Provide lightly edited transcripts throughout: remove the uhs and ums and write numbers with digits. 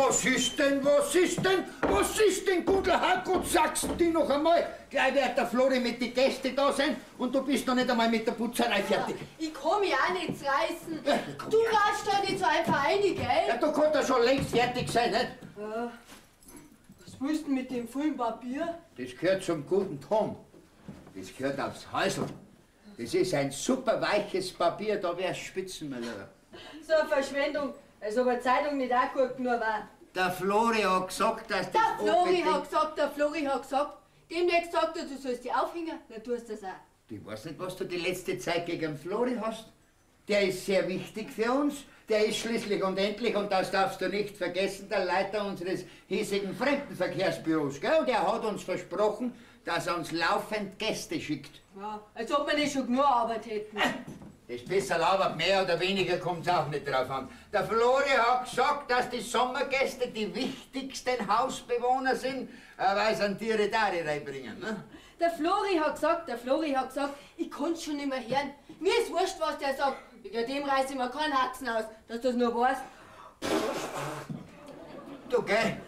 Was ist denn, was ist denn, was ist denn, guter Herrgott, sagst du noch einmal? Gleich wird der Flori mit den Gästen da sein und du bist noch nicht einmal mit der Putzerei fertig. Ich kann mich auch nicht reißen. Ja, du laufst da nicht so einfach rein, gell? Ja, du kannst ja schon längst fertig sein, nicht? Ja. Was willst du denn mit dem Filmpapier? Das gehört zum guten Ton. Das gehört aufs Häusl. Das ist ein super weiches Papier, da wär's Spitzenmüller. So eine Verschwendung, als ob eine Zeitung nicht auch gut nur war. Der Flori hat gesagt, dass das Der Flori hat gesagt. Demnächst sagt er, du sollst dich aufhängen, dann tust du das auch. Ich weiß nicht, was du die letzte Zeit gegen den Flori hast. Der ist sehr wichtig für uns. Der ist schließlich und endlich, und das darfst du nicht vergessen, der Leiter unseres hiesigen Fremdenverkehrsbüros. Gell? Und er hat uns versprochen, dass er uns laufend Gäste schickt. Ja, als ob wir nicht schon genug Arbeit hätten. Das bisschen Arbeit, mehr oder weniger, kommt es auch nicht drauf an. Der Flori hat gesagt, dass die Sommergäste die wichtigsten Hausbewohner sind, weil sie einen Tiere reinbringen. Ne? Der Flori hat gesagt, ich kann's schon nicht mehr hören. Mir ist wurscht, was der sagt. Wegen dem reiß ich mir keinen Haxen aus, dass du das nur weißt. Du, gell?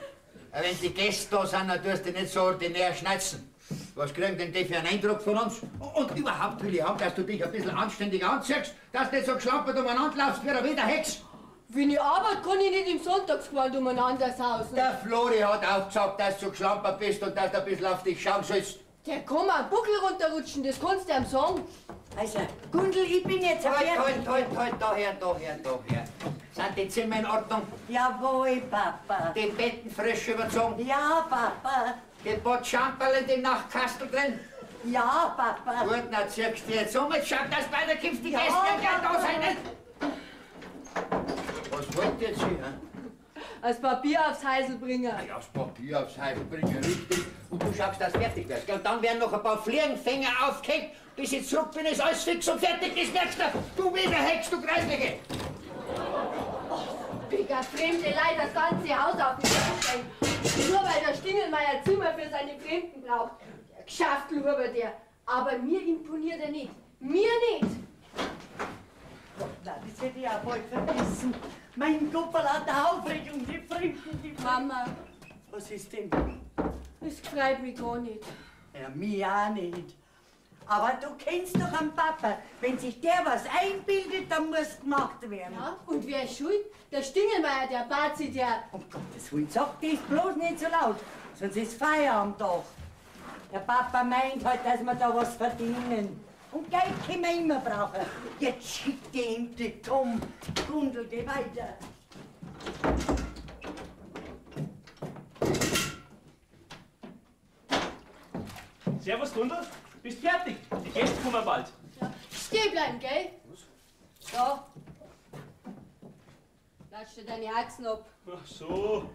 Wenn die Gäste da sind, dann tust du nicht so ordinär schneizen. Was kriegen denn die für einen Eindruck von uns? Und überhaupt will ich haben, dass du dich ein bisschen anständig anziehst, dass du nicht so geschlampert umeinander laufst wie ein wilder Hex. Wenn ich arbeite, kann ich nicht im Sonntagsgewand umeinander sausen. Der Flori hat auch gesagt, dass du geschlampert bist und dass du ein bisschen auf dich schauen sollst. Der kann mir einen Buckel runterrutschen, das kannst du ihm sagen. Also, Gundel, ich bin jetzt Halt, daher. Sind die Zimmer in Ordnung? Jawohl, Papa. Die Betten frisch überzogen? Ja, Papa. Die Botschamperl in die Nachtkastel drin? Ja, Papa. Gut, dann ziehst du jetzt um. Jetzt schaut, dass bei der künftigen Gäste gleich da sein, nicht? Was wollt ihr jetzt hier? Das Papier aufs Heisel bringen. Ja, das Papier aufs Heisel bringen, richtig. Und du schaust, dass fertig wirst. Und dann werden noch ein paar Fliegenfänger aufgehängt. Bis ich zurück bin, ist alles fix und fertig. Das merkst du. Du wieder Hex, du Kreislige. Digga, fremde Leute, das ganze Haus auf den Kopf stellen. Nur weil der Stingelmeier Zimmer für seine Fremden braucht. Der Geschäftelhuber der. Aber mir imponiert er nicht. Mir nicht. Nein, das hätte ich auch bald vergessen. Mein Gott, lauter Aufregung, die Fremden, die Mama, Was ist denn? das freut mich gar nicht. Ja, mich auch nicht. Aber du kennst doch einen Papa. Wenn sich der was einbildet, dann muss gemacht werden. Ja, und wer ist schuld? Der Stingelmeier, der Bazi, der... Um Gottes Willen, sag das bloß nicht so laut, sonst ist Feierabend doch. Der Papa meint halt, dass wir da was verdienen. Und Geld können wir immer brauchen. Jetzt schick die endlich, komm. Gundel, geh weiter. Servus, Gundel. Bist fertig? Die Gäste kommen bald. Ja. Steh bleiben, gell? Was? Ja. Latsch dir deine Achsen ab. Ach so.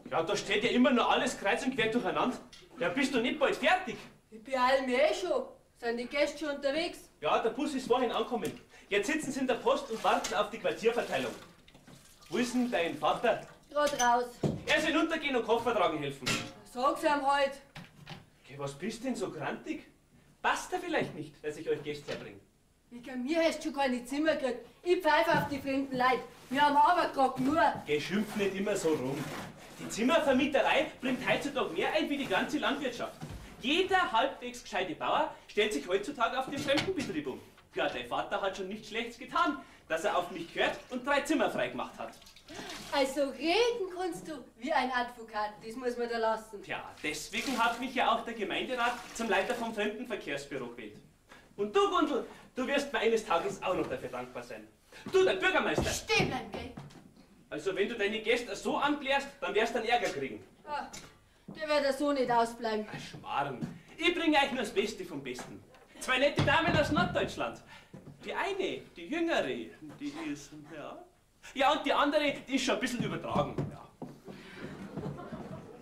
Ja, da steht ja immer nur alles kreuz und quer durcheinander. Ja, bist du nicht bald fertig? Ich beeil mich eh schon. Sind die Gäste schon unterwegs? Ja, der Bus ist vorhin angekommen. Jetzt sitzen sie in der Post und warten auf die Quartierverteilung. Wo ist denn dein Vater? Grad raus. Er soll hinuntergehen und Koffer tragen helfen. Sag's ihm halt. Okay, was bist denn so grantig? Passt er vielleicht nicht, dass ich euch Gäste herbringe? Wegen mir hast du schon keine Zimmer gekriegt. Ich pfeife auf die fremden Leute. Wir haben Arbeit grad nur. Geschimpf nicht immer so rum. Die Zimmervermieterei bringt heutzutage mehr ein wie die ganze Landwirtschaft. Jeder halbwegs gescheite Bauer stellt sich heutzutage auf den Fremdenbetrieb um. Ja, dein Vater hat schon nichts Schlechtes getan, dass er auf mich gehört und 3 Zimmer freigemacht hat. Also reden kannst du wie ein Advokat, das muss man da lassen. Tja, deswegen hat mich ja auch der Gemeinderat zum Leiter vom Fremdenverkehrsbüro gewählt. Und du, Gundel, du wirst mir eines Tages auch noch dafür dankbar sein. Du, der Bürgermeister. Steh bleiben, gell? Also wenn du deine Gäste so anblärst, dann wirst du einen Ärger kriegen. Ah, der wird ja so nicht ausbleiben. Ach, Schmarrn. Ich bringe euch nur das Beste vom Besten. 2 nette Damen aus Norddeutschland. Die eine, die jüngere, die ist, ja. Ja, und die andere, die ist schon ein bisschen übertragen, ja.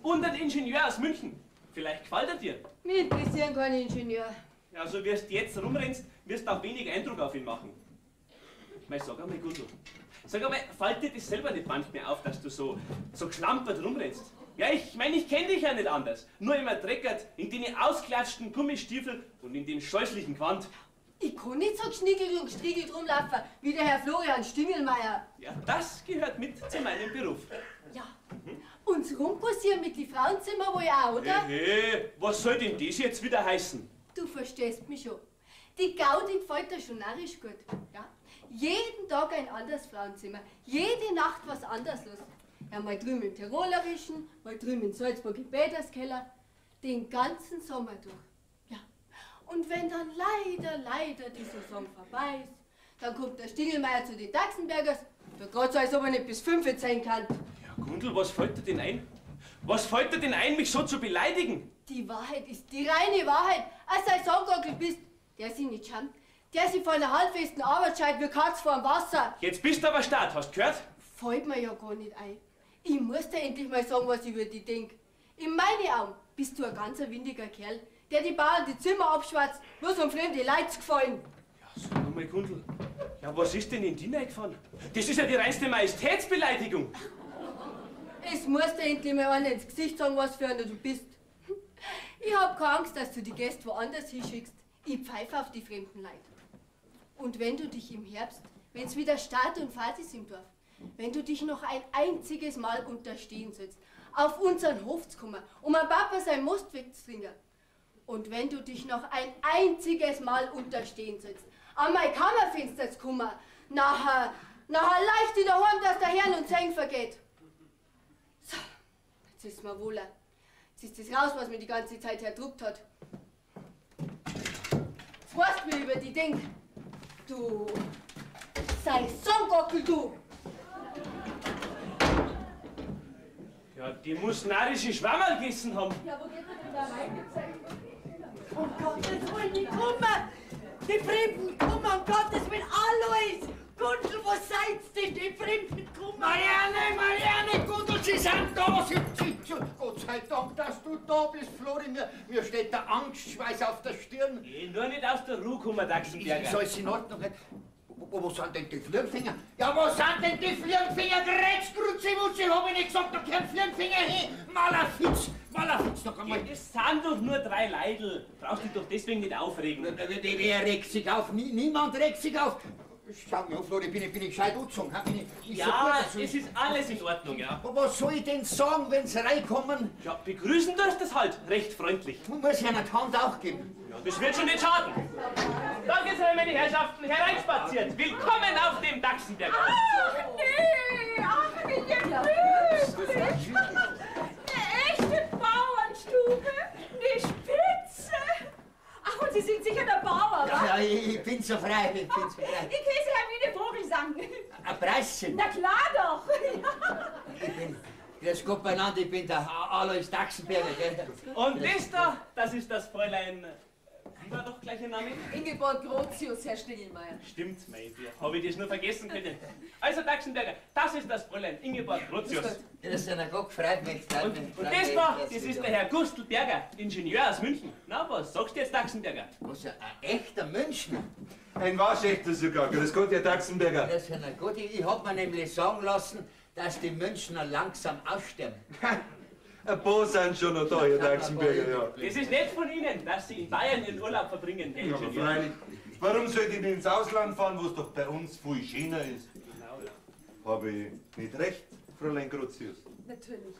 Und ein Ingenieur aus München. Vielleicht gefällt er dir. Mich interessieren keine Ingenieure. Ja, so wie du jetzt rumrennst, wirst du auch wenig Eindruck auf ihn machen. Mei, sag einmal, Gundel. Sag einmal, fällt dir das selber nicht manchmal auf, dass du so geschlampert rumrennst? Ja, ich meine, ich kenne dich ja nicht anders. Nur immer dreckert, in den ausklatschten Gummistiefel und in dem scheußlichen Gewand. Ich kann nicht so geschniegelt und gestriegelt rumlaufen wie der Herr Florian Stingelmeier. Ja, das gehört mit zu meinem Beruf. Ja. Und rumkursieren mit den Frauenzimmer wohl auch, oder? Hey, was soll denn das jetzt wieder heißen? Du verstehst mich schon. Die Gaudi gefällt dir schon narrisch gut. Ja? Jeden Tag ein anderes Frauenzimmer. Jede Nacht was anderes los. Ja, mal drüben im Tirolerischen, mal drüben in Salzburg im Peterskeller. Den ganzen Sommer durch. Ja. Und wenn dann leider die Saison vorbei ist, dann kommt der Stingelmeier zu den Dachsenbergers. Da geht's, als ob er nicht bis 5 sein kann. Ja, Gundel, was fällt dir denn ein? Was fällt dir denn ein, mich so zu beleidigen? Die Wahrheit ist die reine Wahrheit. Als du ein Songockel bist, der sich nicht schämt, der sich vor einer halbfesten Arbeit scheint wie Katz vor dem Wasser. Jetzt bist du aber stark, hast du gehört? Fällt mir ja gar nicht ein. Ich muss dir endlich mal sagen, was ich über dich denk. In meinen Augen bist du ein ganz windiger Kerl, der die Bauern die Zimmer abschwatzt, bloß um fremde Leute zu gefallen. Ja, sag mal, Gundel, ja, was ist denn in die reingefahren? Das ist ja die reinste Majestätsbeleidigung. Es muss dir endlich mal einer ins Gesicht sagen, was für einer du bist. Ich hab keine Angst, dass du die Gäste woanders hinschickst. Ich pfeife auf die fremden Leute. Und wenn du dich im Herbst, wenn's wieder Start und Fahrt ist im Dorf, wenn du dich noch ein einziges Mal unterstehen sollst, auf unseren Hof zu kommen, um am Papa sein Most wegzutrinken, und wenn du dich noch ein einziges Mal unterstehen sollst, an mein Kammerfenster zu kommen, nachher leicht in der Horn, dass der Herrn und Seng vergeht. So, jetzt ist mir wohler. Jetzt ist das raus, was mir die ganze Zeit herdruckt hat. Frust mir über die Ding. Du sei Songgockel, du! Ja, die muss narische Schwammerl gegessen haben. Ja, wo geht man denn da rein? Um Gottes Willen, die kommen! Die Fremden kommen, um Gottes Willen, Alois! Gundel, wo seid ihr? Die Fremden kommen! Marianne, Gundel, Sie sind da! Gott sei Dank, dass du da bist, Flori. Mir steht der Angstschweiß auf der Stirn. Nur nicht aus der Ruhe kommen, Dachsenberger. Ist alles in Ordnung? Wo sind denn die Flirnfinger? Ja, wo sind denn die Flirnfinger? Grätzgrutzi, hab ich nicht gesagt, da kein Flirnfinger hin! Malefiz, noch einmal. Ja, es sind doch nur 3 Leidl. Brauchst dich doch deswegen nicht aufregen. Wer regt sich auf? Niemand regt sich auf. Schau mir auf, Flori, bin ich gescheit angezogen? Ja, es ist alles in Ordnung, ja. Was soll ich denn sagen, wenn sie reinkommen? Ja, begrüßen darfst das halt, recht freundlich. Man muss ja eine Hand auch geben. Ja, das wird schon nicht schaden. Danke sehr, meine Herrschaften, hereinspaziert. Willkommen auf dem Dachsenberger. Ach, wie gemütlich! Eine echte Bauernstube, eine Spitze! Ach, und Sie sind sicher der Bauer, wa? Ja, ich bin so frei, Die Käse haben wie eine Vogelsang. Ein Preischen. Na klar doch! Ich bin, grüß Gott beieinander, ich bin der Alois Dachsenberger, gell? Und das ist das Fräulein... Wie war doch gleich Ihr Name? Ingeborg Grotius, Herr Stingelmeier. Stimmt, mein Bier. Habe ich das nur vergessen können. Also, Dachsenberger, das ist das Fräulein Ingeborg Grotius. Das ist ja Gott, freut mich. Und das da, das ist der Herr Gustl Berger, Ingenieur aus München. Na, was sagst du jetzt, Dachsenberger? Was, ein echter Münchner? Ein waschechter sogar. Grüß Gott, Herr Dachsenberger. Das ist ja gut. Ich hab mir nämlich sagen lassen, dass die Münchner langsam aussterben. Ein paar sind schon noch da, Herr Dachsenberger, ja. Das ist nett von Ihnen, dass Sie in Bayern Ihren Urlaub verbringen, Herr Ja, aber Ingenieur. freilich. Warum sollte ich denn ins Ausland fahren, wo es doch bei uns viel schöner ist? Genau, ja. Habe ich nicht recht, Fräulein Grotius? Natürlich.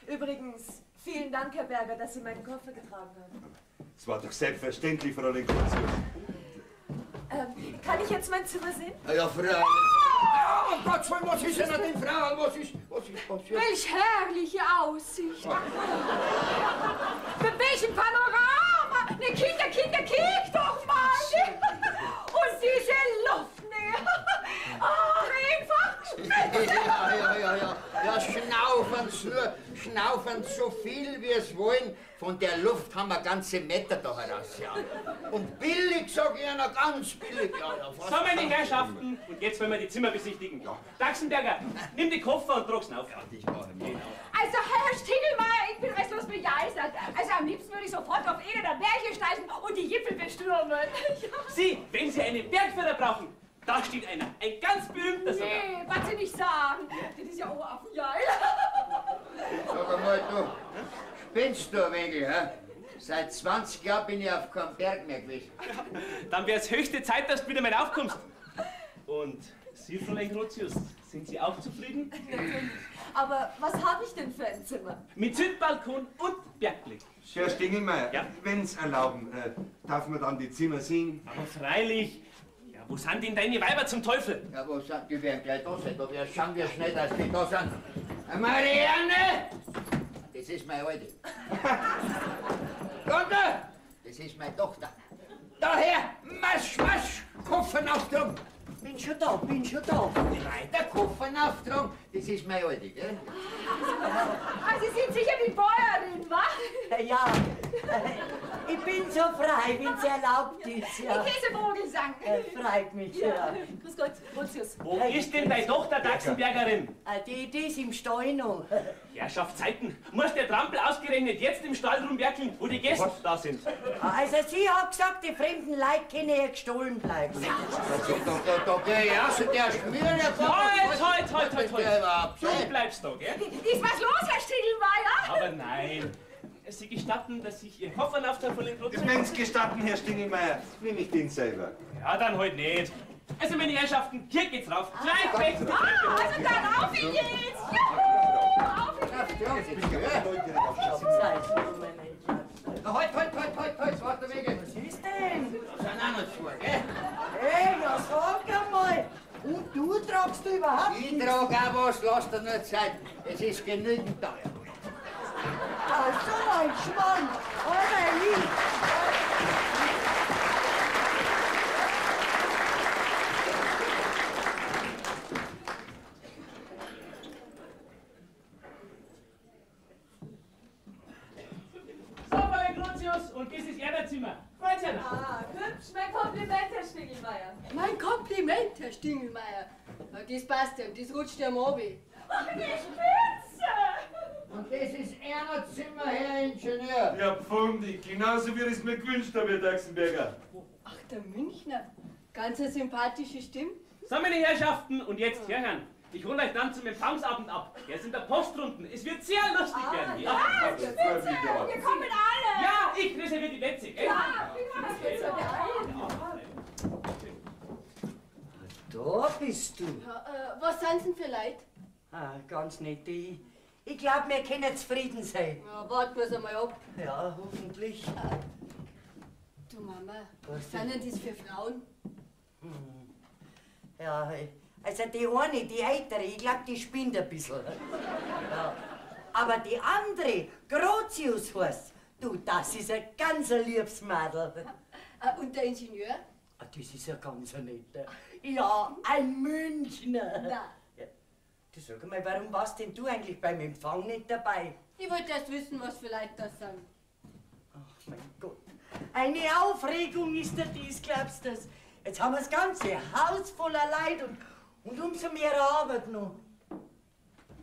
Übrigens, vielen Dank, Herr Berger, dass Sie meinen Koffer getragen haben. Es war doch selbstverständlich, Fräulein Grotius. Kann ich jetzt mein Zimmer sehen? Ja, Fräulein. Oh Gott, was ist denn an den Frauen? Was ist passiert? Welch herrliche Aussicht! Mit welchem Panorama! Ne, Kinder, kick doch mal! Und diese Luftnähe! Ach, einfach! Ja, schnaufen so viel wie es wollen. Von der Luft haben wir ganze Meter da heraus, ja. Und billig, sag ich Ihnen, ganz billig. Ja, So, meine Herrschaften, und jetzt wollen wir die Zimmer besichtigen. Dachsenberger, nimm die Koffer und trag's auf. Also, Herr Stingelmeier, ich bin restlos begeistert. Also, am liebsten würde ich sofort auf irgendeiner Berge steigen und die Jippel bestürmen. Sie, wenn Sie einen Bergführer brauchen, da steht einer, ein ganz berühmter sogar. Nee, was Sie nicht sagen. Das ist ja Oaffengeil. Sag einmal, du, spinnst du ein wenig, hä? Seit 20 Jahren bin ich auf keinem Berg mehr gewesen. Dann wäre es höchste Zeit, dass du wieder mal aufkommst. Und Sie, Fräulein Grotius, sind Sie auch zufrieden? Natürlich. Aber was habe ich denn für ein Zimmer? Mit Südbalkon und Bergblick. Herr Stingelmeier, Ja? wenn's erlauben, darf man dann die Zimmer sehen? Aber freilich. Ja, wo sind denn deine Weiber zum Teufel? Ja, wo sind die? Werden gleich da sein. Da schauen wir schnell, dass die da sind. Marianne! Das ist meine Alte. Gott! Das ist meine Tochter. Daher, Marsch, Marsch! Koffernauftragung! Bin schon da, bin schon da. Weiter Koffernauftragung! Das ist meine Alte, gell? Ah, Sie sind sicher die Bäuerin, wa? Ja, ich bin so frei, wenn's erlaubt ist. Ja. Die Käsevogelsang. Freut mich, ja. Grüß Gott, Grotius. Wo ist denn deine Tochter, Dachsenbergerin? Die ist im Stall noch. Herrschaftszeiten, muss der Trampel ausgerechnet jetzt im Stall rumwerkeln, wo die Gäste da sind. Also sie hat gesagt, die fremden Leute können ja gestohlen bleiben. Da geh ich raus und der schmiert ja Halt! Du bleibst da, gell? Ist was los, Herr Stiegelmeier? Aber nein. Sie gestatten, dass ich Ihren Koffernauftrag von den Grotius... Wenn's gestatten, Herr Stingelmeier, nehme ich den selber. Ja, dann halt nicht. Also, meine Herrschaften, hier geht's rauf. Gleich weg! Also dann auf ihn jetzt! Juhu! Auf ihn! Halt, warte wegen. Was ist denn? Das sind auch noch zwei, gell? Hey, ja sag einmal. Und du tragst überhaupt Ich trage auch was, lass dir nur Zeit. Es ist genügend teuer. so ein Schwanz. Aber lieb. So, Fräulein Grotius, und das ist Ihr Zimmer. Freundchen! Ah, hübsch, mein Kompliment, Herr Stiegelmeier. Mein Kompliment, Herr Stingelmeier. Ja, das passt ja, das rutscht ja am Abi. Ach, die Spitze! Und das ist Erner Zimmer, Herr Ingenieur. Ja, pfundig, genauso wie ich es mir gewünscht habe, Herr Dachsenberger. Ach, der Münchner. Ganz eine sympathische Stimme. So, meine Herrschaften, und jetzt herhören. Ich hole euch dann zum Empfangsabend ab. Der ist in der Postrunden. Es wird sehr lustig werden. Ja, Spitze! Wir kommen alle! Ja, ich reserviere die Plätze, gell? Ja, wir kommen Spitze. Da bist du. Ja, was sind denn für Leute? Ganz nett. Ich glaube, wir können zufrieden sein. Ja, warten wir einmal ab. Ja, hoffentlich. Du Mama, was sind denn das für Frauen? Ja, also die eine, die ältere, ich glaube, die spinnt ein bisschen. Ja. Aber die andere, Grotius heißt, du, das ist ein ganz liebes Mädel. Und der Ingenieur? Das ist ja ganz netter. Ja, ein Münchner. Na. Ja. Du sag mal, warum warst denn du eigentlich beim Empfang nicht dabei? Ich wollte erst wissen, was für Leute das sind. Ach mein Gott, eine Aufregung ist da dies, glaubst du das? Jetzt haben wir das ganze Haus voller Leid und umso mehr Arbeit noch.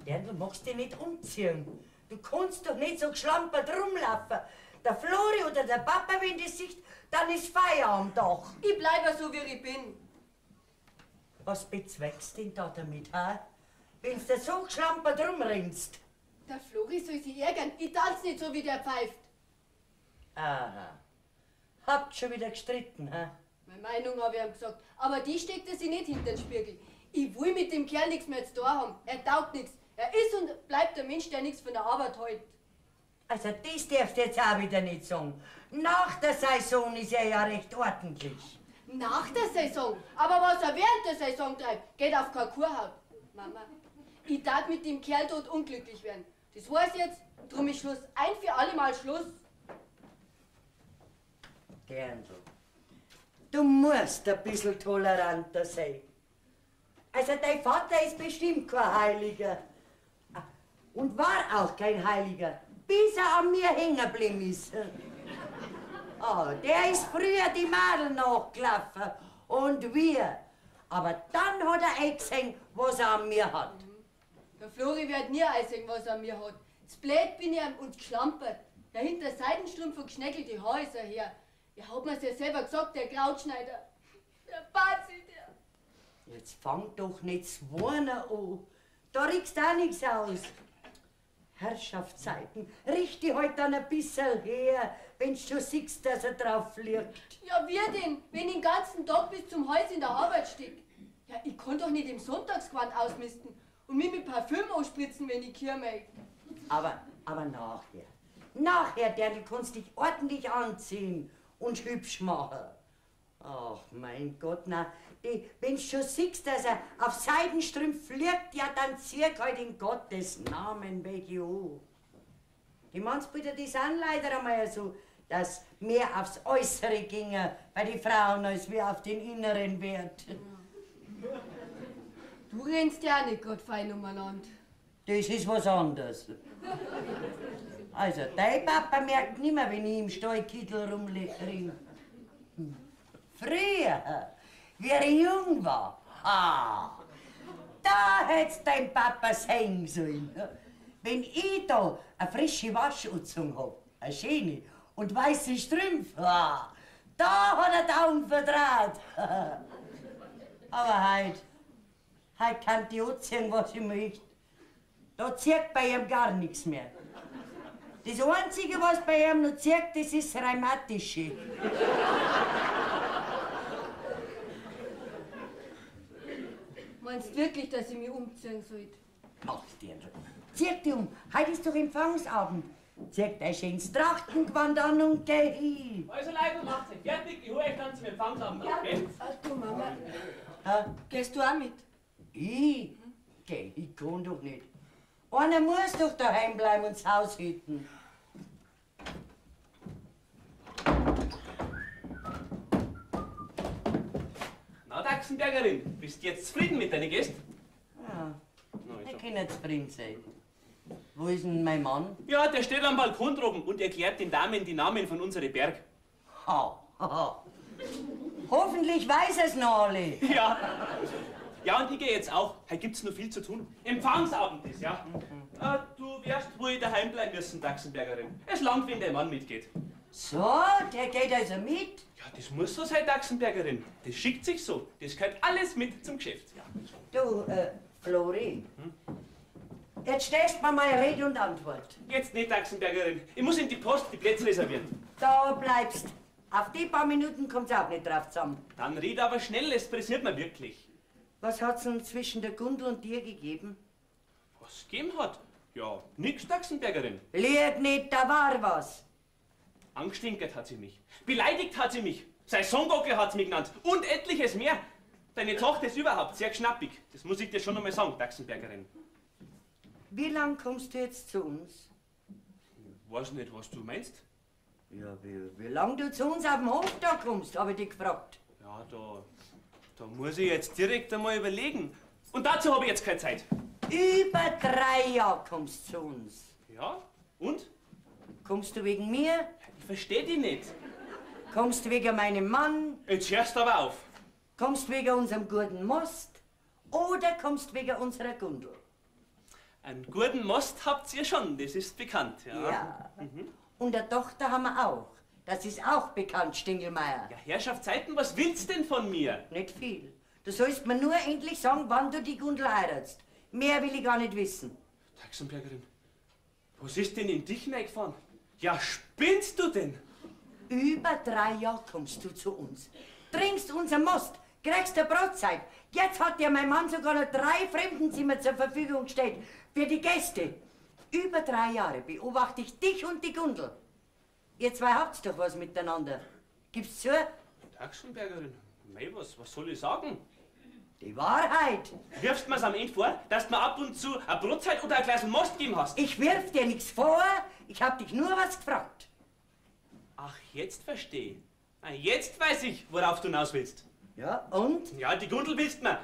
Ja, du magst dich nicht umziehen. Du kannst doch nicht so geschlampert rumlaufen. Der Flori oder der Papa, wenn die sieht, dann ist Feierabend doch. Ich bleibe so, wie ich bin. Was bezweckst denn da damit, ha? Wenn's da so geschlampert rumrennst? Der Flori soll sich ärgern. Ich tanze nicht so, wie der pfeift. Aha. Habt schon wieder gestritten, ha? Meine Meinung habe ich ihm gesagt. Aber die steckt er sich nicht hinter den Spiegel. Ich will mit dem Kerl nichts mehr zu tun haben. Er taugt nichts. Er ist und bleibt der Mensch, der nichts von der Arbeit hält. Also das darfst du jetzt auch wieder nicht sagen. Nach der Saison ist er ja recht ordentlich. Nach der Saison? Aber was er während der Saison treibt, geht auf keine Kurhaut. Mama, ich darf mit dem Kerl dort unglücklich werden. Das war's jetzt. Drum ist Schluss. Ein für alle Mal Schluss. Gerndl, du musst ein bisschen toleranter sein. Also dein Vater ist bestimmt kein Heiliger. Und war auch kein Heiliger, bis er an mir hängen geblieben ist. Der ist früher die Madel nachgelaufen. Und wir. Aber dann hat er eingesehen, was er an mir hat. Der Flori wird nie einsehen, was er an mir hat. Das Blöd bin ich und geschlampert. Der hinter Seidenstrumpf geschnäckelt die Häuser her. Er hat mir's ja selber gesagt, der Krautschneider. Der Bazi, der. Jetzt fang doch nicht zu weinen an. Da riechst auch nichts aus. Herrschaftszeiten, richte heute dann ein bisschen her, wenn du schon siehst, dass er drauf liegt. Ja, wie denn, wenn ich den ganzen Tag bis zum Hals in der Arbeit steck? Ja, ich kann doch nicht im Sonntagsgewand ausmisten und mich mit Parfüm ausspritzen, wenn ich hier mag. Aber nachher. Nachher, du kannst dich ordentlich anziehen und hübsch machen. Ach, mein Gott, na, wenn du schon siehst, dass er auf Seidenstrümpf liegt, ja, dann zieh halt in Gottes Namen weg, jo. Die Mannsbilder, die sind leider einmal so, dass mehr aufs Äußere ginge bei den Frauen, als wie auf den inneren Wert. Du rennst ja auch nicht grad fein umeinander. Das ist was anderes. Also, dein Papa merkt nimmer, wenn ich im Stallkittel rumringe. Früher, wie er jung war, da hätt's dein Papa sehen sollen. Wenn ich da eine frische Waschanzug hab, eine schöne und weiße Strümpfe, da hat er die Augen vertraut. Aber heute kann die anziehen, was ich möchte. Da zieht bei ihm gar nichts mehr. Das Einzige, was bei ihm noch zieht, das ist das Rheumatische. Meinst du wirklich, dass ich mich umziehen sollte? Mach's dir schon. Zieh dich um, heute ist doch Empfangsabend. Zieh dein schönes Trachtengewand an und geh hin. Also Leute, macht euch fertig, ich hole euch dann zum Empfangsabend ab, gell? Du Mama, Gehst gehst du auch mit? ich? Geh, ich kann doch nicht. Einer muss doch daheim bleiben und das Haus hüten. Na, Dachsenbergerin, bist du jetzt zufrieden mit deinen Gästen? Ja, Na, ich also. kann nicht zufrieden sein. Wo ist denn mein Mann? Ja, der steht am Balkon droben und erklärt den Damen die Namen von unseren Berg. Hoffentlich weiß es noch alle. Ja. Ja, und ich gehe jetzt auch. Heute gibt's noch viel zu tun. Empfangsabend ist, ja. Du wirst wohl daheim bleiben müssen, Dachsenbergerin. Es langt, wenn der Mann mitgeht. So, der geht also mit? Ja, das muss so sein, Dachsenbergerin. Das schickt sich so. Das gehört alles mit zum Geschäft. Ja. Du, Flori, jetzt stellst du mir mal Rede und Antwort. Jetzt nicht, Dachsenbergerin. Ich muss in die Post die Plätze reservieren. Da bleibst. Auf die paar Minuten kommt's auch nicht drauf zusammen. Dann red aber schnell, es pressiert mir wirklich. Was hat's denn zwischen der Gundel und dir gegeben? Was gegeben hat? Ja, nix, Dachsenbergerin. Lieg nicht, da war was. Angestinkert hat sie mich. Beleidigt hat sie mich. Sein Songgockel hat sie mich genannt. Und etliches mehr. Deine Tochter ist überhaupt sehr schnappig. Das muss ich dir schon einmal sagen, Dachsenbergerin. Wie lang kommst du jetzt zu uns? Weiß nicht, was du meinst. Ja, wie lang du zu uns auf dem Hof da kommst, habe ich dich gefragt. Ja, da muss ich jetzt direkt einmal überlegen. Und dazu habe ich jetzt keine Zeit. Über 3 Jahre kommst du zu uns. Ja? Und? Kommst du wegen mir? Ich verstehe dich nicht. Kommst du wegen meinem Mann? Jetzt hörst du aber auf. Kommst du wegen unserem guten Most? Oder kommst du wegen unserer Gundel? Einen guten Most habt ihr schon, das ist bekannt. Ja. Ja. Und eine Tochter haben wir auch. Das ist auch bekannt, Stingelmeier. Ja, Herrschaftszeiten, was willst denn von mir? Nicht viel. Du sollst mir nur endlich sagen, wann du die Gundel heiratst. Mehr will ich gar nicht wissen. Dachsenbergerin, was ist denn in dich reingefahren? Ja, spinnst du denn? Über 3 Jahre kommst du zu uns. Trinkst unser Most, kriegst eine Brotzeit. Jetzt hat dir mein Mann sogar noch 3 Fremdenzimmer zur Verfügung gestellt für die Gäste. Über 3 Jahre beobachte ich dich und die Gundel. Ihr zwei habt's doch was miteinander. Gib's zu? Dachsenbergerin, mei, was soll ich sagen? Die Wahrheit. Wirfst mir's am Ende vor, dass du mir ab und zu eine Brotzeit oder ein Glas Most gegeben hast? Ich wirf dir nichts vor, ich hab dich nur was gefragt. Ach, jetzt verstehe. Jetzt weiß ich, worauf du hinaus willst. Ja, und? Ja, die Gundel willst mir.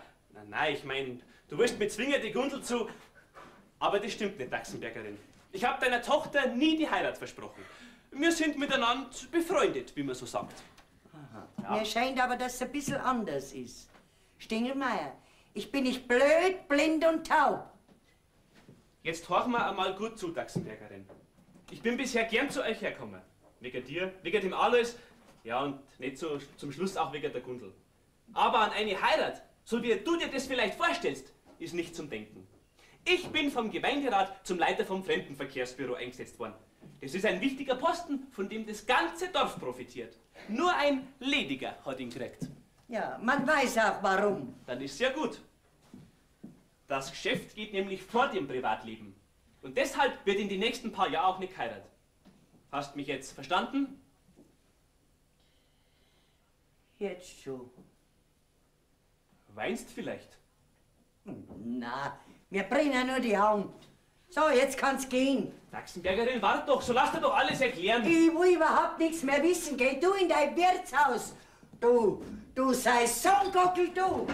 Nein, ich mein, du willst mir zwingen, die Gundel zu... Aber das stimmt nicht, Dachsenbergerin. Ich habe deiner Tochter nie die Heirat versprochen. Wir sind miteinander befreundet, wie man so sagt. Ja. Mir scheint aber, dass es ein bisschen anders ist. Stingelmeier, ich bin nicht blöd, blind und taub. Jetzt horch mal einmal gut zu, Dachsenbergerin. Ich bin bisher gern zu euch hergekommen. Wegen dir, wegen dem Alois, ja und nicht so zum Schluss auch wegen der Gundel. Aber an eine Heirat, so wie du dir das vielleicht vorstellst, ist nicht zum Denken. Ich bin vom Gemeinderat zum Leiter vom Fremdenverkehrsbüro eingesetzt worden. Das ist ein wichtiger Posten, von dem das ganze Dorf profitiert. Nur ein Lediger hat ihn gekriegt. Ja, man weiß auch warum. Dann ist ja gut. Das Geschäft geht nämlich vor dem Privatleben. Und deshalb wird in den nächsten paar Jahren auch nicht geheiratet. Hast mich jetzt verstanden? Jetzt schon. Weinst vielleicht? Na, wir brennen nur die Hand. So, jetzt kann's gehen. Sachsenbergerin, wart doch, so lass dir doch alles erklären. Ich will überhaupt nichts mehr wissen. Geh du in dein Wirtshaus. Du sei Songockel, du.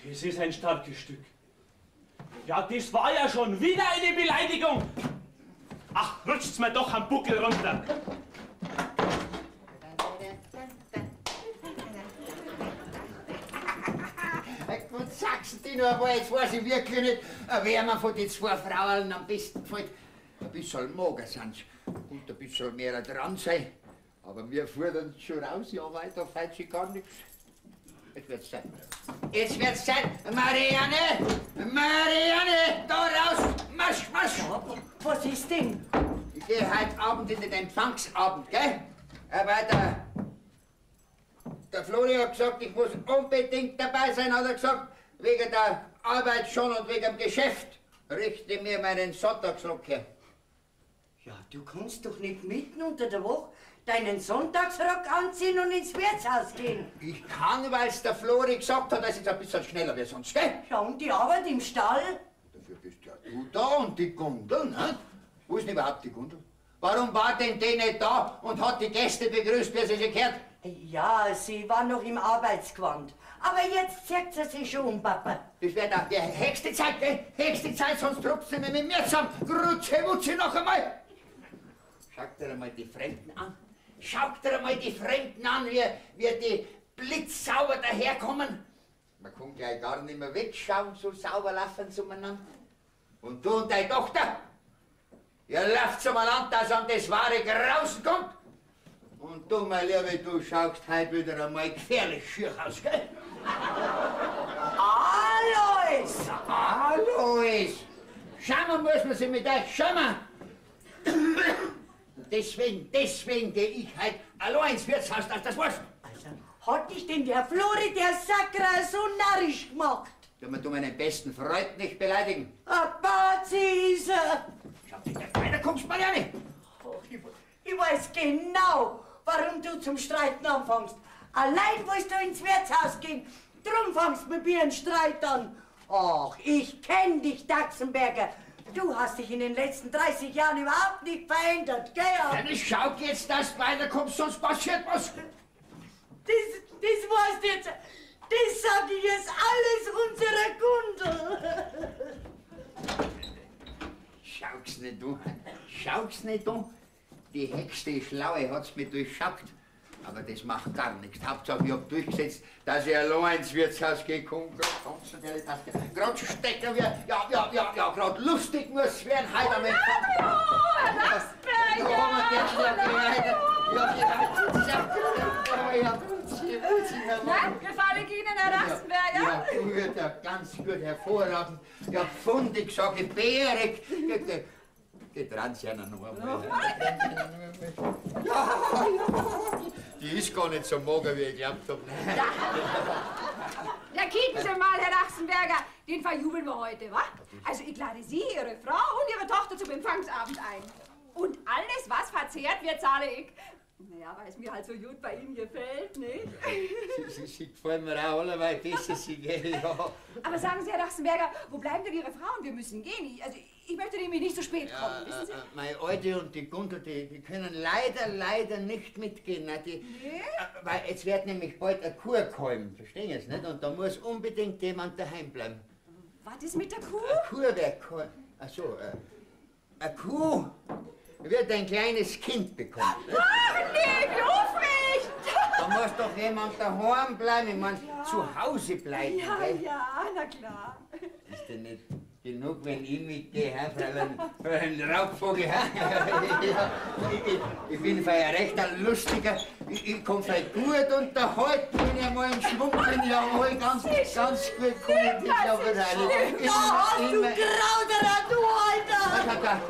Das ist ein starkes Stück. Ja, das war ja schon wieder eine Beleidigung. Ach, rutscht's mir doch am Buckel runter. Gut, sagst du nur, aber jetzt weiß ich wirklich nicht, wer mir von den zwei Frauen am besten gefällt. Ein bisschen mager sind sie und ein bisschen mehr dran sein. Aber wir fordern schon raus, ja, weiter fällt sie gar nichts. Jetzt wird's sein. Jetzt wird's sein. Marianne! Marianne! Da raus! Marsch, marsch! Was ist denn? Ich gehe heute Abend in den Empfangsabend, gell? Aber der Flori hat gesagt, ich muss unbedingt dabei sein, hat er gesagt. Wegen der Arbeit schon und wegen dem Geschäft. Richte mir meinen Sonntagsrock her. Ja, du kannst doch nicht mitten unter der Woche deinen Sonntagsrock anziehen und ins Wirtshaus gehen. Ich kann, weil es der Flori gesagt hat, dass ich ein bisschen schneller wie sonst, gell? Ja, und die Arbeit im Stall? Dafür bist ja du da und die Gundel, ne? Wo ist denn überhaupt die Gundel? Warum war denn die nicht da und hat die Gäste begrüßt, wie sie sich gehört? Ja, sie war noch im Arbeitsgewand. Aber jetzt zieht sie sich schon um, Papa. Das wäre da die höchste Zeit, gell? Höchste Zeit, sonst druckst du mich mit mir zusammen. Grutsche, Wutsche noch einmal. Schaut dir einmal die Fremden an. Schaut dir einmal die Fremden an, wie die blitzsauber daherkommen. Man kann gleich gar nicht mehr wegschauen, so sauber laufen sie umeinander. Und du und deine Tochter, ihr lauft umeinander, dass an das wahre Grausen kommt. Und du, mein Liebe, du schaust heute wieder einmal gefährlich schier aus, gell? Alois! Alois! Schauen muss man sich mit euch schauen. Deswegen gehe ich heute allein ins Wirtshaus, dass das weißt. Also, hat dich denn der Flori, der Sakra, so narrisch gemacht? Du musst meinen besten Freund nicht beleidigen. Ein Bazi ist er! Schau dich nicht weiter, kommst Marianne. Oh, ich weiß genau, warum du zum Streiten anfängst. Allein willst du ins Wirtshaus gehen, drum fangst du mit mir einen Streit an. Ach, ich kenn dich, Daxenberger. Du hast dich in den letzten 30 Jahren überhaupt nicht verändert, gell? Dann schau jetzt, dass du weiterkommst, sonst passiert was. Das weißt du jetzt. Das sag ich jetzt alles unserer Gundel. Schau's nicht an. Schau's nicht an. Die Hexe Schlaue hat's mir durchschaut. Aber das macht gar nichts. Hauptsache, ich hab durchgesetzt, dass ich allein ins Wirtshaus gehe. Gerade stecken wir, ja, gerade lustig muss werden. Heute am Empfang. Hallo, Herr Na, gefällt Ihnen, Herr Rastenberger? Ja, gut, ja, ganz gut, hervorragend. Ja, fundig, sag ich, bärig. Geht dran, ja noch einmal. Ja, die ist gar nicht so mager, wie ich glaubt hab. Ja, kicken Sie mal, Herr Rastenberger, den verjubeln wir heute, wa? Also ich lade Sie, Ihre Frau und Ihre Tochter zum Empfangsabend ein. Und alles, was verzehrt wird, zahle ich. Naja, weil es mir halt so gut bei Ihnen gefällt, nicht? Sie gefallen mir auch allerweil besser, sie gell, ja. Aber sagen Sie, Herr Rastenberger, wo bleiben denn Ihre Frauen? Wir müssen gehen. Ich möchte nämlich nicht so spät kommen, wissen Sie? Meine Alte und die Gundel, die können leider nicht mitgehen. Ne? Weil jetzt wird nämlich bald eine Kur kommen, verstehen Sie es nicht? Und da muss unbedingt jemand daheim bleiben. Was ist mit der Kuh? Eine Kur wird kommen. Ach so, eine Kuh wird ein kleines Kind bekommen. Ne? Ach nee, wie aufrecht! Da muss doch jemand daheim bleiben, ich meine, zu Hause bleiben. Ja, gell? ja, na klar. Ist denn nicht Genug, wenn ich mitgehe, Fräulein Raubvogel. Ich bin für ein recht ein lustiger, ich kann vielleicht gut unterhalten, wenn ich einmal in Schwung bin, ja, mal ganz gut kann ich das aber Da hast du Grauderer, du Alter!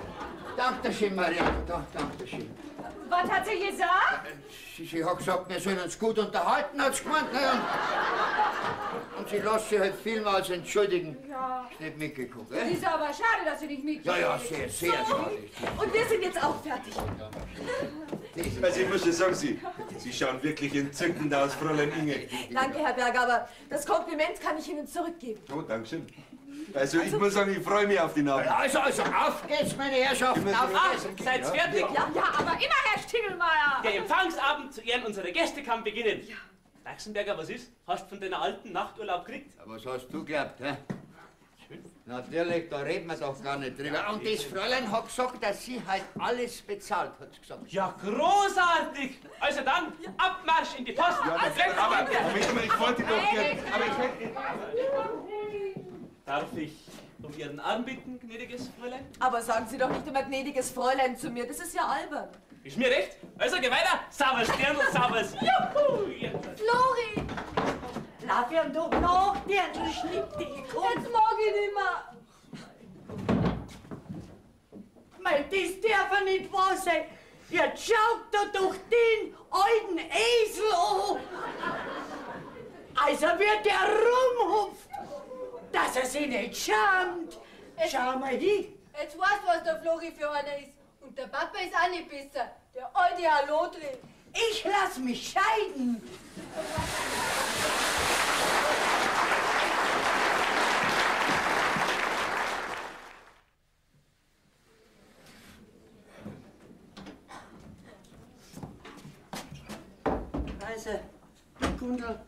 Danke schön, Maria, danke schön. Was hat sie gesagt? Sie hat gesagt, wir sollen uns gut unterhalten, hat sie gemeint. Ne? Und sie lässt sich halt vielmals entschuldigen. Ja. Ist nicht mitgeguckt, Das ist aber schade, dass sie nicht mitgeht. Ja, sehr schade. Und wir sind jetzt auch fertig. Also ich muss schon sagen, Sie schauen wirklich entzückend aus, Fräulein Inge. Danke, Herr Berger, aber das Kompliment kann ich Ihnen zurückgeben. Oh, danke schön. Also ich muss sagen, ich freue mich auf den Abend. Also, auf geht's, meine Herrschaften, auf geht's. Seid fertig? Ja, aber immer, Herr Stingelmeier. Der Empfangsabend zu Ehren unserer Gäste kann beginnen. Ja. Dachsenberger, was ist? Hast du von deiner alten Nachturlaub gekriegt? Was hast du geglaubt, hä? Natürlich, da reden wir doch gar nicht drüber. Und das Fräulein hat gesagt, dass sie halt alles bezahlt, hat sie gesagt. Ja, großartig! Also dann, Abmarsch in die Post! Ja, aber ich wollte doch gerne... Aber ich hätte... Darf ich um Ihren Arm bitten, gnädiges Fräulein? Aber sagen Sie doch nicht immer gnädiges Fräulein zu mir, das ist ja albern. Ist mir recht? Also, geh weiter! Servus, Dirndl, servus! Juhu! Flori! Lauf ihm doch nach, Dirndl, schnipp dich, komm! Jetzt mag ich nicht mehr! Mei, das darf ja nicht wahr sein! Jetzt schaut da doch den alten Esel an! Also wird der rumhupft, dass er sich nicht schämt! Schau mal hin! Jetzt weißt du, was der Flori für einer ist. Und der Papa ist auch nicht besser. Der alte Hallodri. Ich lass mich scheiden! Also, Gundel,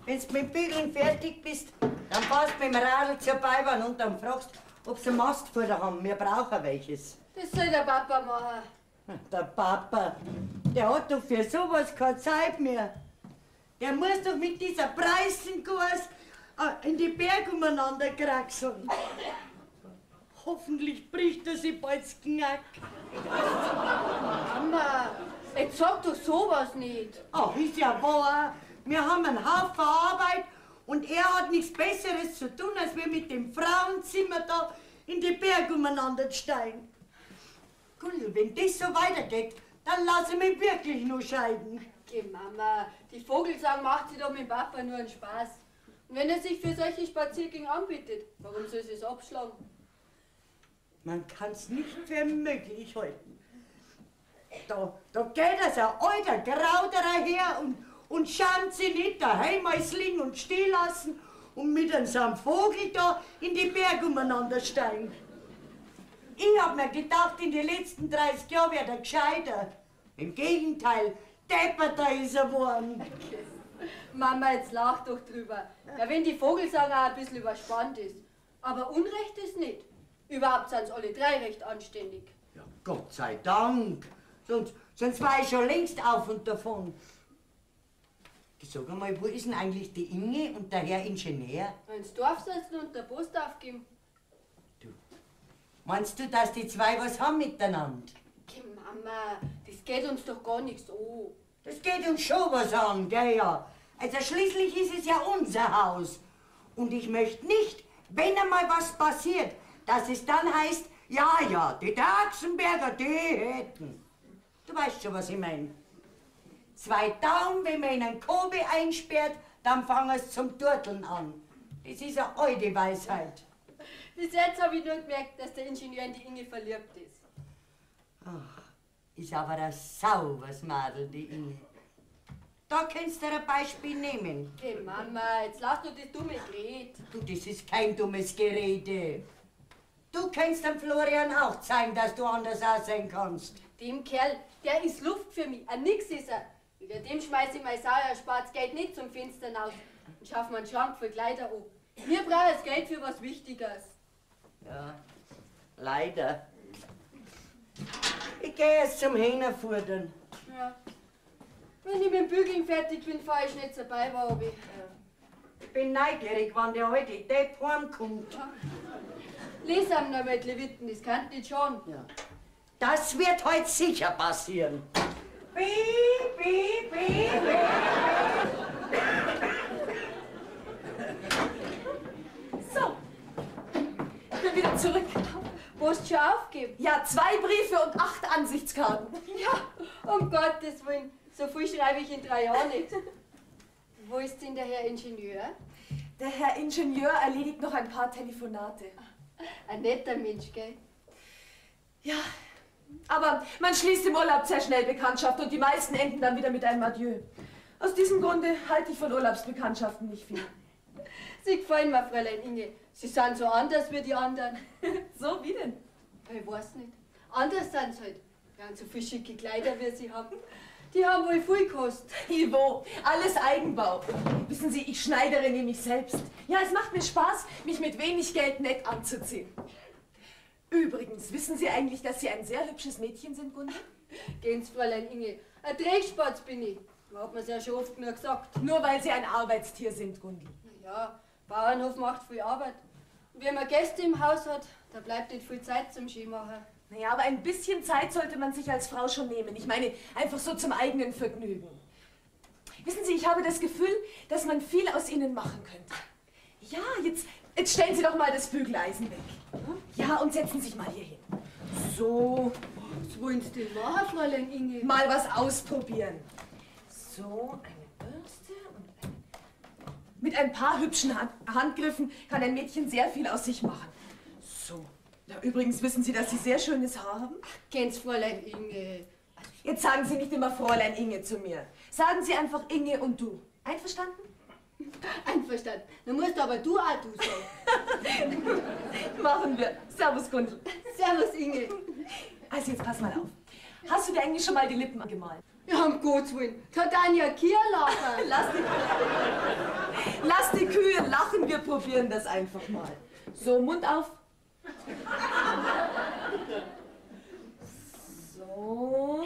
wenn du mit dem Bügeln fertig bist, dann fährst du mit dem Radl zur Beibahn und dann fragst, ob sie Mastfutter haben. Wir brauchen welches. Das soll der Papa machen. Der Papa, der hat doch für sowas keine Zeit mehr. Der muss doch mit dieser Preisenkurs in die Berge umeinander kraxeln. Hoffentlich bricht er sich bald das Knack. Mama, jetzt sag doch sowas nicht. Ach, ist ja wahr. Wir haben einen Haufen Arbeit und er hat nichts Besseres zu tun, als wir mit dem Frauenzimmer da in die Berge umeinander steigen. Gundel, wenn das so weitergeht, dann lass ich mich wirklich nur scheiden. Geh, Mama, die Vogelsang macht sich doch mit dem Papa nur einen Spaß. Und wenn er sich für solche Spaziergänge anbietet, warum soll sie es abschlagen? Man kann's nicht für möglich halten. Da geht also ein alter Grauderer her und schaut sich nicht daheim alles liegen und stehen lassen und mit einem Vogel da in die Berge umeinander steigen. Ich hab mir gedacht, in den letzten 30 Jahren wäre er gescheiter. Im Gegenteil, depperter ist er geworden. Mama, jetzt lach doch drüber. Ja, wenn die Vogelsang auch ein bisschen überspannt ist. Aber Unrecht ist nicht. Überhaupt sind alle drei recht anständig. Ja, Gott sei Dank. Sonst war ich schon längst auf und davon. Sag einmal, wo ist denn eigentlich die Inge und der Herr Ingenieur? Ins Dorf setzen und der Post aufgeben. Meinst du, dass die zwei was haben miteinander? Geh, Mama, das geht uns doch gar nichts an. Das geht uns schon was an, gell ja. Also schließlich ist es ja unser Haus. Und ich möchte nicht, wenn einmal was passiert, dass es dann heißt, ja, die Dachsenberger, die hätten. Du weißt schon, was ich meine. 2 Daumen, wenn man in einen Kobe einsperrt, dann fangen es zum Turteln an. Das ist eine alte Weisheit. Bis jetzt habe ich nur gemerkt, dass der Ingenieur in die Inge verliebt ist. Ach, ist aber ein sauberes Madel, die Inge. Da kannst du dir ein Beispiel nehmen. Geh, Mama, jetzt lass du das dumme Gerät. Du, das ist kein dummes Gerede. Du kannst dem Florian auch zeigen, dass du anders aussehen kannst. Dem Kerl, der ist Luft für mich, ein Nix ist er. Über dem schmeiß ich mein sauerspartes Geld nicht zum Fenster raus und schaff mir einen Schrank voll Kleider an. Wir brauchen das Geld für was Wichtiges. Ja, leider. Ich gehe jetzt zum Hähnerfudern. Ja. Wenn ich mit dem Bügeln fertig bin, fahr ich nicht zur Beiwabe. Ich bin neugierig, wann der alte Depp heimkommt. Lies am noch mit Leviten, das kann nicht schon. Ja. Das wird heute sicher passieren. Piep, piep, piep, So, ich bin wieder zurück. Wo hast du schon aufgegeben? Ja, 2 Briefe und 8 Ansichtskarten. Ja, um Gottes Willen, so viel schreibe ich in 3 Jahren nicht. Wo ist denn der Herr Ingenieur? Der Herr Ingenieur erledigt noch ein paar Telefonate. Ein netter Mensch, gell? Ja, aber man schließt im Urlaub sehr schnell Bekanntschaft und die meisten enden dann wieder mit einem Adieu. Aus diesem Grunde halte ich von Urlaubsbekanntschaften nicht viel. Sie gefallen mir, Fräulein Inge. Sie sind so anders wie die anderen. So, wie denn? Ich weiß nicht. Anders sind sie halt. Ja, und so viele schicke Kleider, wie sie haben. Die haben wohl viel gekostet. Ivo, alles Eigenbau. Wissen Sie, ich schneidere nämlich selbst. Ja, es macht mir Spaß, mich mit wenig Geld nett anzuziehen. Übrigens, wissen Sie eigentlich, dass Sie ein sehr hübsches Mädchen sind, Gundel? Gehen Sie, Fräulein Inge. Ein Trägspatz bin ich. Da hat man es ja schon oft genug gesagt. Nur weil Sie ein Arbeitstier sind, Gundel. Ja, Bauernhof macht viel Arbeit. Und wenn man Gäste im Haus hat, da bleibt nicht viel Zeit zum Skimachen. Naja, aber ein bisschen Zeit sollte man sich als Frau schon nehmen. Ich meine, einfach so zum eigenen Vergnügen. Wissen Sie, ich habe das Gefühl, dass man viel aus Ihnen machen könnte. Ja, jetzt stellen Sie doch mal das Bügeleisen weg. Ja, und setzen Sie sich mal hier hin. So, Was wollen Sie denn machen, Fräulein Inge? mal was ausprobieren. So, eine Bürste und mit ein paar hübschen Handgriffen kann ein Mädchen sehr viel aus sich machen. So. Ja, übrigens wissen Sie, dass Sie sehr schönes Haar haben? Kennen Sie Fräulein Inge? Jetzt sagen Sie nicht immer Fräulein Inge zu mir. Sagen Sie einfach Inge und du. Einverstanden? Einverstanden. Dann musst aber du auch du sagen. Machen wir. Servus, Gundel. Servus, Inge. Also jetzt pass mal auf. Hast du dir eigentlich schon mal die Lippen angemalt? Ja, um Gottes Willen. Kann Tanja Kier lachen. Lass die Kühe lachen, wir probieren das einfach mal. So, Mund auf. So.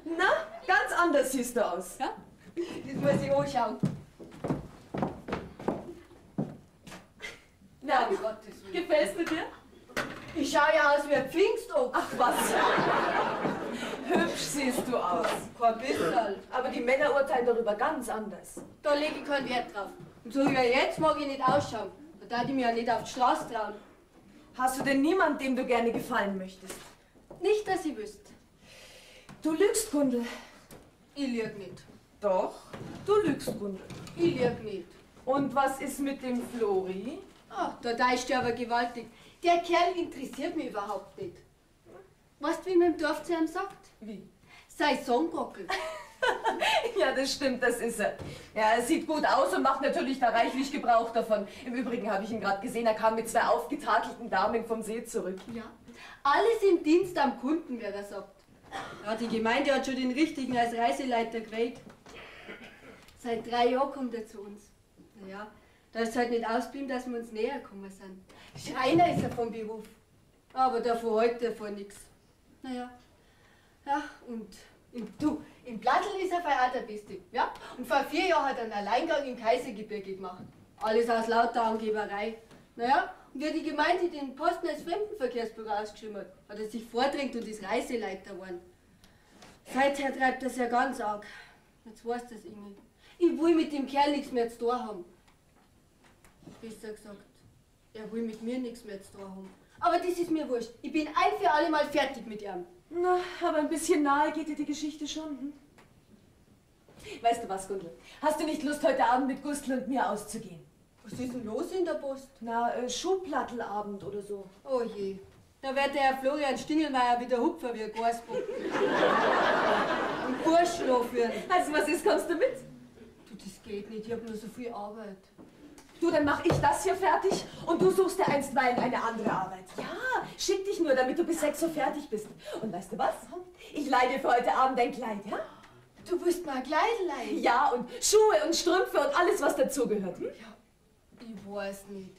Na, ganz anders siehst du aus. Ja? Das muss ich anschauen. Na, Um Gottes Willen. gefällst du dir? Ich schaue ja aus wie ein Pfingstochs. Ach was. Hübsch siehst du aus. Kein bisschen. Aber die Männer urteilen darüber ganz anders. Da lege ich keinen Wert drauf. Und so wie jetzt mag ich nicht ausschauen. Da darf ich mir ja nicht auf die Straße trauen. Hast du denn niemand, dem du gerne gefallen möchtest? Nicht, dass ich wüsste. Du lügst, Gundel. Ich lüg nicht. Doch, du lügst, Gundel. Ich lüg nicht. Und was ist mit dem Flori? Ach, da deißt du aber gewaltig. Der Kerl interessiert mich überhaupt nicht. Weißt du, wie man im Dorf zu ihm sagt? Wie? Sei Songgockel. Ja, das stimmt, das ist er. Ja, er sieht gut aus und macht natürlich da reichlich Gebrauch davon. Im Übrigen habe ich ihn gerade gesehen, er kam mit 2 aufgetakelten Damen vom See zurück. Ja. Alles im Dienst am Kunden, wer das sagt. Ja, die Gemeinde hat schon den Richtigen als Reiseleiter gewählt. Seit 3 Jahren kommt er zu uns. Naja, da ist halt nicht ausgeblieben, dass wir uns näher gekommen sind. Schreiner ist er vom Beruf. Aber davon hält er von nichts. Naja. Ja, und im Plattl ist er auch der Beste. Ja? Und vor 4 Jahren hat er einen Alleingang im Kaisergebirge gemacht. Alles aus lauter Angeberei. Naja, und wie die Gemeinde den Posten als Fremdenverkehrsbüro ausgeschrieben hat, hat er sich vordrängt und ist Reiseleiter geworden. Seither treibt das ja ganz arg. Jetzt weißt du das, Inge. Ich will mit dem Kerl nichts mehr zu tun haben. Besser gesagt, er will mit mir nichts mehr zu tun haben. Aber das ist mir wurscht. Ich bin ein für alle Mal fertig mit ihm. Na, aber ein bisschen nahe geht dir die Geschichte schon. Hm? Weißt du was, Gundel? Hast du nicht Lust, heute Abend mit Gustl und mir auszugehen? Was ist denn los in der Post? Na, Schuhplattelabend oder so. Oh je. Da wird der Herr Florian Stingelmeier wieder hupfer wie ein Gasbock. Und Burschlo führen. Also was ist, kommst du mit? Du, das geht nicht. Ich hab nur so viel Arbeit. Du, dann mach ich das hier fertig und du suchst dir einstweilen eine andere Arbeit. Ja, schick dich nur, damit du bis 6 Uhr fertig bist. Und weißt du was? Ich leihe dir für heute Abend ein Kleid, ja? Du willst mal Kleid leihen? Ja, und Schuhe und Strümpfe und alles, was dazugehört. Hm? Ja, ich weiß nicht.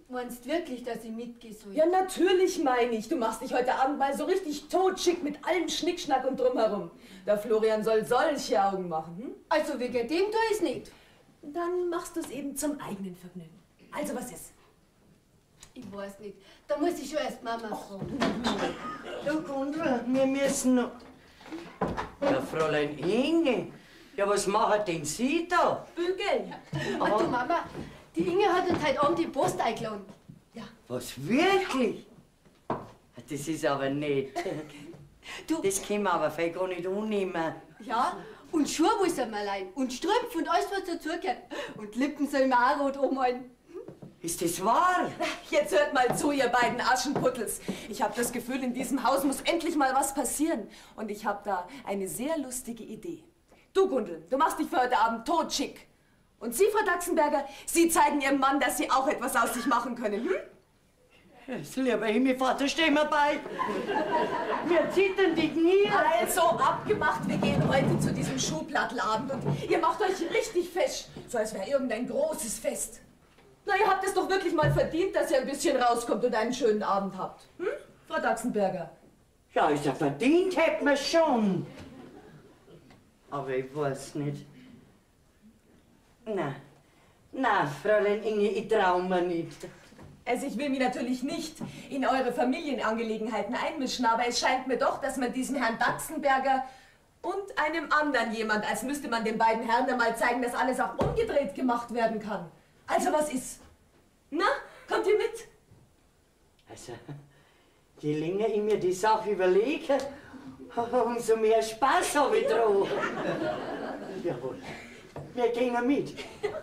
Meinst du wirklich, dass ich mitgehe soll? Ja, natürlich meine ich. Du machst dich heute Abend mal so richtig totschick mit allem Schnickschnack und drumherum. Der Florian soll solche Augen machen. Hm? Also wegen dem tue ich's nicht. Dann machst du es eben zum eigenen Vergnügen. Also, was ist? Ich weiß nicht. Da muss ich schon erst Mama fragen. Du Gundel, wir müssen noch... Ja, Fräulein Inge, ja, was machen denn Sie da? Bügeln. Und du Mama, die Inge hat uns heute Abend die Post eingeladen. Was, wirklich? Das ist aber nett. Du, Das können wir aber vielleicht gar nicht annehmen. ja, und Schuhe muss er mal leihen. Und Strümpfe und alles, was dazugehört. Und Lippen soll mir auch rot anmalen. Ist das wahr? Jetzt hört mal zu, ihr beiden Aschenputtels. Ich habe das Gefühl, in diesem Haus muss endlich mal was passieren. Und ich habe da eine sehr lustige Idee. Du, Gundel, du machst dich für heute Abend totschick. Und Sie, Frau Daxenberger, Sie zeigen Ihrem Mann, dass Sie auch etwas aus sich machen können, hm? Das lieber Himmelvater, steh mir bei. Wir zittern die Knie. Also abgemacht, wir gehen heute zu diesem Schuhplattelabend und ihr macht euch richtig fest, so als wäre irgendein großes Fest. Na, ihr habt es doch wirklich mal verdient, dass ihr ein bisschen rauskommt und einen schönen Abend habt. Hm, Frau Daxenberger? Ja, ist ja verdient, hätten wir schon. Aber ich weiß nicht. Na, Fräulein Inge, ich trau mir nicht. Also ich will mich natürlich nicht in eure Familienangelegenheiten einmischen, aber es scheint mir doch, dass man diesem Herrn Daxenberger und einem anderen jemand, als müsste man den beiden Herren einmal zeigen, dass alles auch umgedreht gemacht werden kann. Also was ist? Na, kommt ihr mit? Also, je länger ich mir die Sache überlege, umso mehr Spaß habe ich dran. Jawohl, wir gehen mit.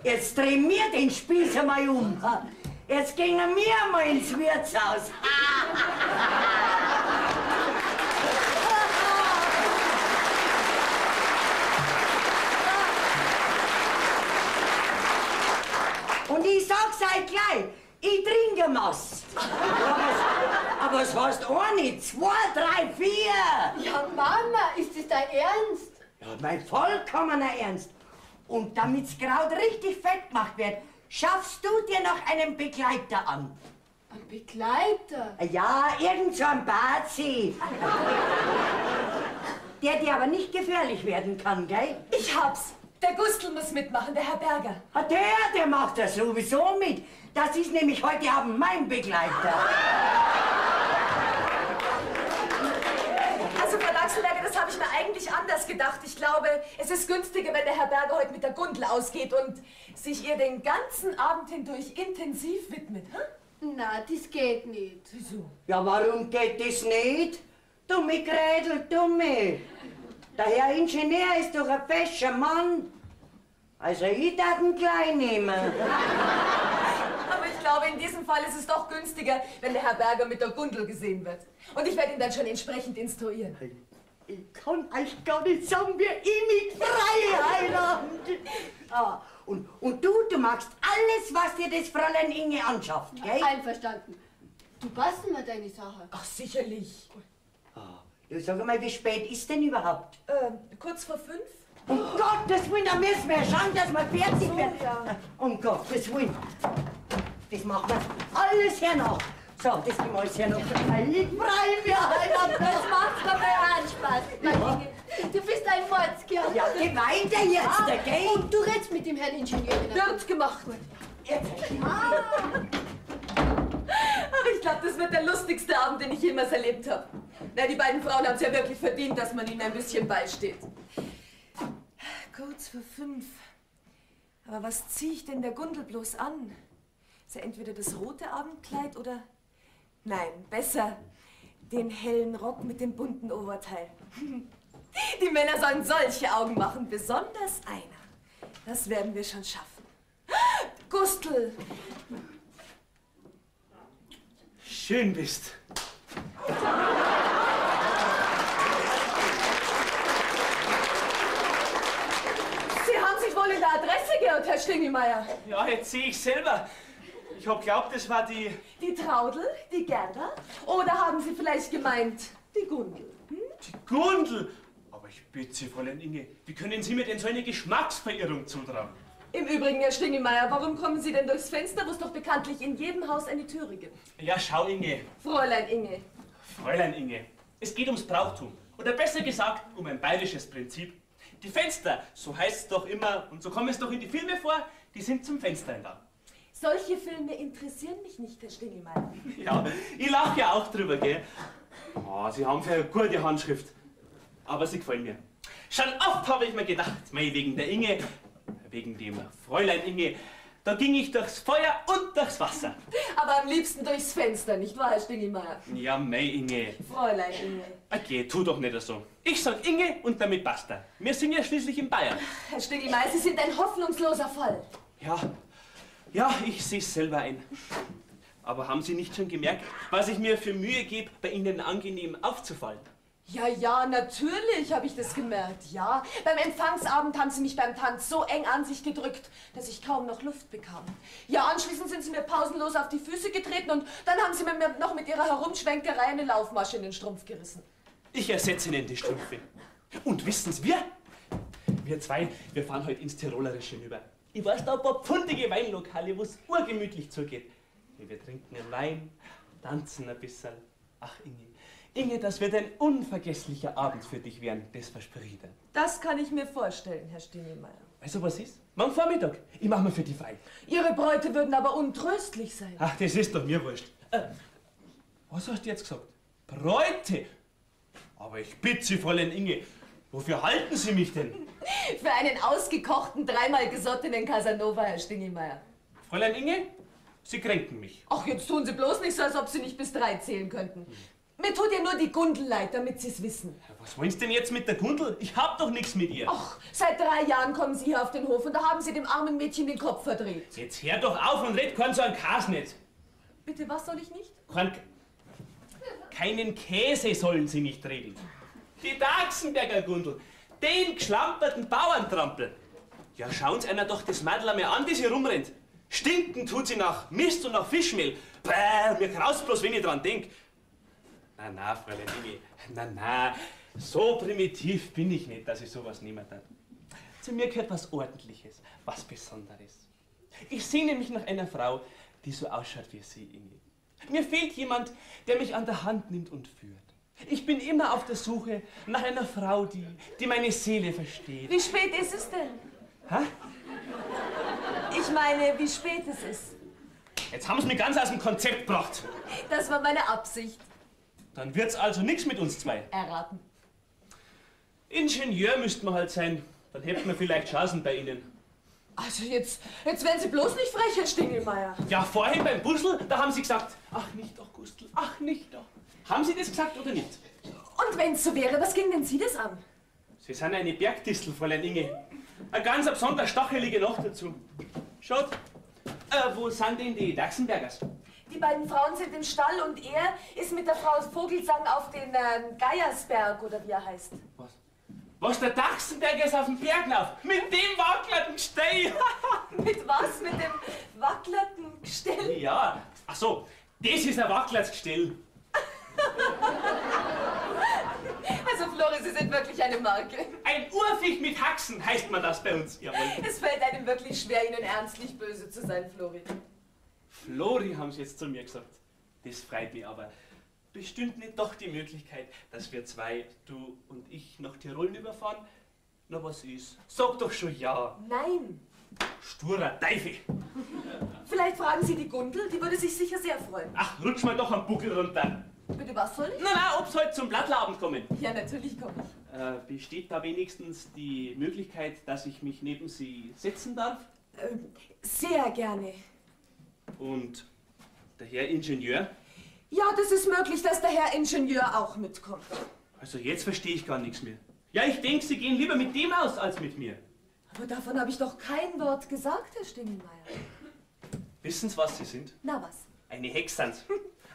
Jetzt drehen wir den Spieß einmal um. Jetzt gehen wir mal ins Wirtshaus. Und ich sag's euch gleich, ich trinke was. Aber es heißt eine, 2, 3, 4. Ja, Mama, ist das dein Ernst? Ja, mein vollkommener Ernst. Und damit's Kraut richtig fett gemacht wird, schaffst du dir noch einen Begleiter an? Ein Begleiter? Ja, irgend so ein Bazi. Der dir aber nicht gefährlich werden kann, gell? Ich hab's. Der Gustl muss mitmachen, der Herr Berger. Ah, der macht das sowieso mit. Das ist nämlich heute Abend mein Begleiter. Also, Frau Daxenberger, das habe ich mir eigentlich anders gedacht. Ich glaube, es ist günstiger, wenn der Herr Berger heute mit der Gundel ausgeht und sich ihr den ganzen Abend hindurch intensiv widmet. Hm? Na, das geht nicht. Wieso? Ja, warum geht das nicht? Dumme Gretel, dumme. Der Herr Ingenieur ist doch ein fescher Mann. Also ich darf ihn gleich nehmen. Aber ich glaube, in diesem Fall ist es doch günstiger, wenn der Herr Berger mit der Gundel gesehen wird. Und ich werde ihn dann schon entsprechend instruieren. Ich kann euch gar nicht sagen, wie ich mit Freiheit habe. Ah, und du magst alles, was dir das Fräulein Inge anschafft, gell? Einverstanden. Du passt mir deine Sache. Ach, sicherlich. Du sag mal, wie spät ist denn überhaupt? Kurz vor 5? Um Gottes Willen, da müssen wir schauen, dass wir fertig werden. Ja. Um Gottes Willen. Das machen wir alles hernach. So, das gehen wir alles hernach. Ich freue mich heute. Das macht mir mal einen Spaß. Ja. Du bist ein Mordskerl. Ja, geh weiter jetzt, gell? Und du redest mit dem Herrn Ingenieur. Wird gemacht. Ach, ich glaube, das wird der lustigste Abend, den ich jemals erlebt habe. Na, die beiden Frauen haben es ja wirklich verdient, dass man ihnen ein bisschen beisteht. Kurz vor 5. Aber was ziehe ich denn der Gundel bloß an? Ist ja entweder das rote Abendkleid oder... Nein, besser den hellen Rock mit dem bunten Oberteil. Die Männer sollen solche Augen machen, besonders einer. Das werden wir schon schaffen. Gustl! Schön bist. Sie haben sich wohl in der Adresse geirrt, Herr Stingelmeier. Ja, jetzt sehe ich selber. Ich hab glaubt, das war die... Die Traudel, die Gerda? Oder haben Sie vielleicht gemeint, die Gundel? Hm? Die Gundel. Aber ich bitte Sie, Fräulein Inge, wie können Sie mir denn so eine Geschmacksverirrung zutrauen? Im Übrigen, Herr Stingelmeier, warum kommen Sie denn durchs Fenster, wo es doch bekanntlich in jedem Haus eine Türe gibt? Ja, schau, Inge. Fräulein Inge. Fräulein Inge, es geht ums Brauchtum. Oder besser gesagt, um ein bayerisches Prinzip. Die Fenster, so heißt es doch immer, und so kommt es doch in die Filme vor, die sind zum Fenstern da. Solche Filme interessieren mich nicht, Herr Stingelmeier. Ja, ich lache ja auch drüber, gell? Oh, Sie haben für eine gute Handschrift. Aber sie gefallen mir. Schon oft habe ich mir gedacht, mei, wegen der Inge, wegen dem Fräulein Inge, da ging ich durchs Feuer und durchs Wasser. Aber am liebsten durchs Fenster, nicht wahr, Herr Stingelmeier? Ja, mei, Inge. Fräulein Inge. Okay, tu doch nicht so. Ich sag Inge und damit basta. Wir sind ja schließlich in Bayern. Herr Stingelmeier, Sie sind ein hoffnungsloser Fall. Ja, ich seh's selber ein. Aber haben Sie nicht schon gemerkt, was ich mir für Mühe gebe, bei Ihnen angenehm aufzufallen? Ja, natürlich habe ich das gemerkt, ja. Beim Empfangsabend haben Sie mich beim Tanz so eng an sich gedrückt, dass ich kaum noch Luft bekam. Ja, anschließend sind Sie mir pausenlos auf die Füße getreten und dann haben Sie mir noch mit Ihrer Herumschwenkerei eine Laufmasche in den Strumpf gerissen. Ich ersetze Ihnen die Strümpfe. Und wissen Sie, wir zwei, wir fahren heute ins Tirolerische hinüber. Ich weiß da ein paar pfundige Weinlokale, wo es urgemütlich zugeht. Wir trinken einen Wein, tanzen ein bisschen. Ach, Inge, das wird ein unvergesslicher Abend für dich werden, das verspreche ich dir. Das kann ich mir vorstellen, Herr Stingelmeier. Weißt du, was ist? Morgen Vormittag. Ich mache mir für die frei. Ihre Bräute würden aber untröstlich sein. Ach, das ist doch mir wurscht. Was hast du jetzt gesagt? Bräute? Aber ich bitte Sie, Fräulein Inge, wofür halten Sie mich denn? Für einen ausgekochten, dreimal gesottenen Casanova, Herr Stingelmeier. Fräulein Inge, Sie kränken mich. Ach, jetzt tun Sie bloß nicht so, als ob Sie nicht bis 3 zählen könnten. Mir tut ja nur die Gundel leid, damit Sie es wissen. Was wollen Sie denn jetzt mit der Gundel? Ich hab doch nichts mit ihr. Ach, seit 3 Jahren kommen Sie hier auf den Hof und da haben Sie dem armen Mädchen den Kopf verdreht. Jetzt hör doch auf und red keinen so einen Käse nicht. Bitte, was soll ich nicht? Keinen Käse sollen Sie nicht reden. Die Daxenberger Gundel, den geschlamperten Bauerntrampel. Ja, schauen Sie einer doch das Mädel einmal an, wie sie rumrennt. Stinken tut sie nach Mist und nach Fischmehl. Bäh, mir graust bloß, wenn ich dran denk. Na, Fräulein Inge, na, so primitiv bin ich nicht, dass ich sowas nehmen darf. Zu mir gehört was Ordentliches, was Besonderes. Ich sehne mich nach einer Frau, die so ausschaut wie Sie, Inge. Mir fehlt jemand, der mich an der Hand nimmt und führt. Ich bin immer auf der Suche nach einer Frau, die meine Seele versteht. Wie spät ist es denn? Hä? Ich meine, wie spät es ist. Jetzt haben Sie mich ganz aus dem Konzept gebracht. Das war meine Absicht. Dann wird's also nichts mit uns zwei. Erraten. Ingenieur müssten wir halt sein. Dann hätten wir vielleicht Chancen bei Ihnen. Also jetzt werden Sie bloß nicht frech, Herr Stingelmeier. Ja, vorhin beim Bussel, da haben Sie gesagt, ach nicht doch, Gustl, ach nicht doch. Haben Sie das gesagt oder nicht? Und wenn's so wäre, was ging denn Sie das an? Sie sind eine Bergdistel, Fräulein Inge. Eine ganz besonders stachelige noch dazu. Schaut, wo sind denn die Daxenbergers? Die beiden Frauen sind im Stall und er ist mit der Frau Vogelsang auf den Geiersberg, oder wie er heißt. Was, der Daxenberger ist auf dem Berg rauf? Mit dem wackelnden Gestell? Mit was? Mit dem wackelnden Gestell? Ja, ach so, das ist ein wacklertes Gestell. Also Flori, Sie sind wirklich eine Marke. Ein Urviech mit Haxen heißt man das bei uns, jawohl. Es fällt einem wirklich schwer, Ihnen ernstlich böse zu sein, Flori. Flori, haben Sie jetzt zu mir gesagt. Das freut mich aber. Bestünde nicht doch die Möglichkeit, dass wir zwei, du und ich, nach Tirol überfahren? Na, was ist? Sag doch schon ja. Nein. Sturer Teufel. Vielleicht fragen Sie die Gundel, die würde sich sicher sehr freuen. Ach, rutsch mal doch am Buckel runter. Bitte, was soll ich? Na, ob's heute zum Blattlerabend kommen. Ja, natürlich komme ich. Besteht da wenigstens die Möglichkeit, dass ich mich neben Sie setzen darf? Sehr gerne. Und der Herr Ingenieur? Ja, das ist möglich, dass der Herr Ingenieur auch mitkommt. Also jetzt verstehe ich gar nichts mehr. Ja, ich denke, Sie gehen lieber mit dem aus, als mit mir. Aber davon habe ich doch kein Wort gesagt, Herr Stingelmeier. Wissen Sie, was Sie sind? Na was? Eine Hexe.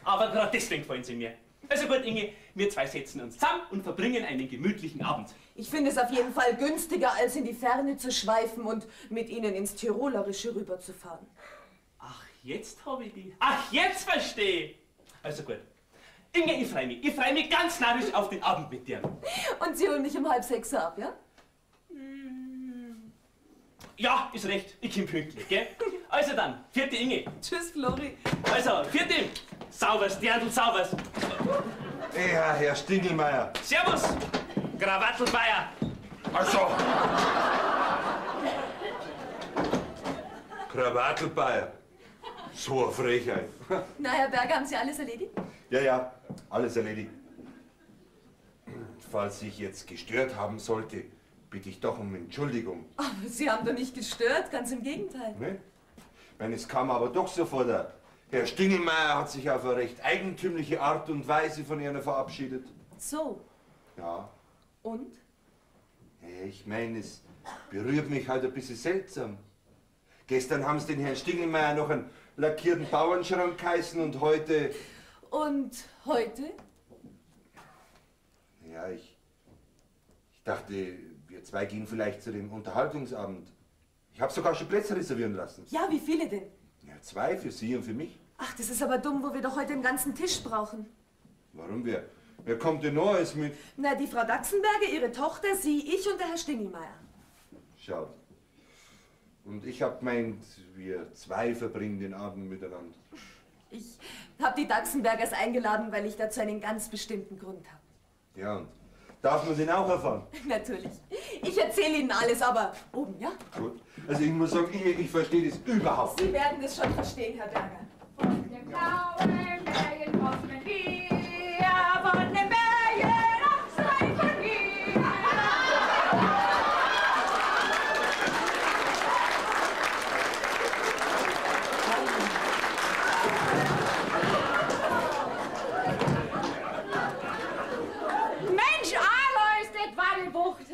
Aber gerade deswegen gefallen Sie mir. Also gut, Inge, wir zwei setzen uns zusammen und verbringen einen gemütlichen Abend. Ich finde es auf jeden Fall günstiger, als in die Ferne zu schweifen und mit Ihnen ins Tirolerische rüberzufahren. Ach, jetzt habe ich die. Ach, jetzt verstehe. Also gut. Inge, ich freue mich. Ich freue mich ganz narrisch auf den Abend mit dir. Und Sie holen mich um 5:30 ab, ja? Ja, ist recht. Ich komme pünktlich, gell? Also dann, vierte Inge. Tschüss, Flori. Also, vierte. Saubers, Dirndl, saubers. Ja, Herr Stingelmeier. Servus, Krawattelbayer. Also. Krawattelbayer. So eine Frechheit. Na, Herr Berger, haben Sie alles erledigt? Ja, alles erledigt. Falls ich jetzt gestört haben sollte, bitte ich doch um Entschuldigung. Aber Sie haben doch nicht gestört, ganz im Gegenteil. Ne? Ich meine, es kam aber doch so vor, der Herr Stingelmeier hat sich auf eine recht eigentümliche Art und Weise von Ihnen verabschiedet. So. Ja. Und? Ja, ich meine, es berührt mich halt ein bisschen seltsam. Gestern haben Sie den Herrn Stingelmeier noch einen lackierten Bauernschrank geheißen und heute... Und heute? Ja, ich dachte, wir zwei gehen vielleicht zu dem Unterhaltungsabend. Ich habe sogar schon Plätze reservieren lassen. Ja, wie viele denn? Ja, 2 für Sie und für mich. Ach, das ist aber dumm, wo wir doch heute den ganzen Tisch brauchen. Warum? Wer kommt denn noch alles mit? Na, die Frau Daxenberger, ihre Tochter, Sie, ich und der Herr Stingelmeier. Schaut. Und ich hab gemeint, wir 2 verbringen den Abend miteinander. Ich habe die Daxenbergers eingeladen, weil ich dazu einen ganz bestimmten Grund habe. Ja, und darf man den auch erfahren? Natürlich. Ich erzähle Ihnen alles, aber oben, ja? Gut. Also ich muss sagen, ich verstehe das überhaupt nicht. Sie werden es schon verstehen, Herr Berger. Von dem blauen Bergen kommen wir, von den Bergen absteigen wir. Mensch, Alois, das war eine Wucht.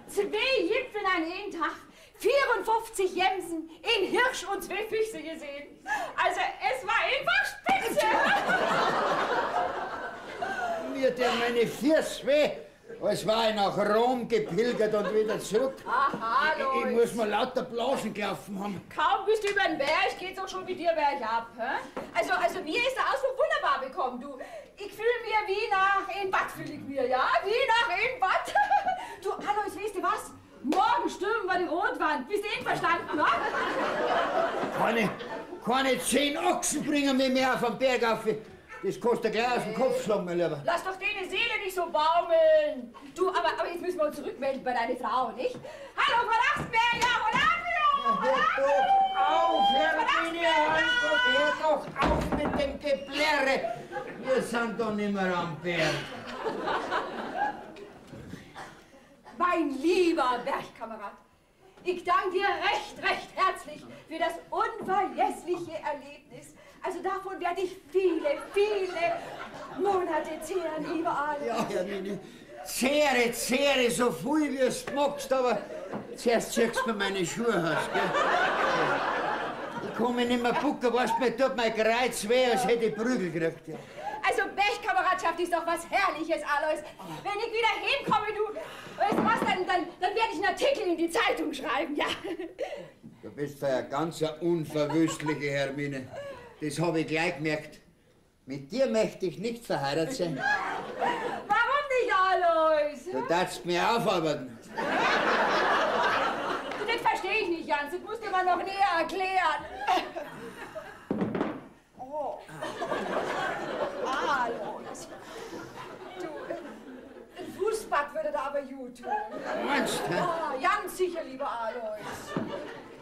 2 Jipfeln an jeden Tag. 54 Jemsen, in Hirsch und 2 Füchse gesehen. Also, es war einfach spitze. Mir der meine Füße weh, als war ich nach Rom gepilgert und wieder zurück. Aha, Ich muss mir lauter Blasen gelaufen haben. Kaum bist du über den Berg, geht's auch schon mit dir bergab. Hä? Also mir ist der Ausflug wunderbar bekommen, du. Ich fühle mir wie nach in Bad, fühle ich mir, ja? Wie nach in Bad. Du, Alois, weißt du was? Morgen stürmen wir die Rotwand. Bist du einverstanden, ne? Keine 10 Ochsen bringen mich mehr auf den Berg auf. Das kostet gleich aus dem Kopf schlagen, mein Lieber. Lass doch deine Seele nicht so baumeln. Du, aber jetzt müssen wir uns zurückmelden bei deiner Frau, nicht? Hallo, Frau Lachsberger, Hör doch auf, Hermine, hör doch auf mit dem Geblärre. Wir sind doch nicht mehr am Berg. Mein lieber Bergkamerad, ich danke dir recht herzlich für das unvergessliche Erlebnis. Also davon werde ich viele Monate zehren, lieber Alois. Ja, Hermine, zehre, so viel wie es magst, aber zuerst ziehst du mir meine Schuhe aus, gell? Ich kann mich nicht mehr bucken, weißt du, mir tut mein Kreuz weh, als hätte ich Prügel gekriegt. Ja. Also Bergkameradschaft ist doch was Herrliches, Alois. Wenn ich wieder hinkomme, du, weißt du was, dann werde ich einen Artikel in die Zeitung schreiben, ja. Du bist ja eine ganz unverwüstliche Hermine. Das habe ich gleich gemerkt. Mit dir möchte ich nicht verheiratet sein. Warum nicht, Alois? Du darfst mir aufarbeiten. Das verstehe ich nicht, Jans. Das musst du mir noch näher erklären. Oh. Alois. Du, ein Fußbad würde da aber gut tun. Meinst du? Ah, ganz sicher, lieber Alois.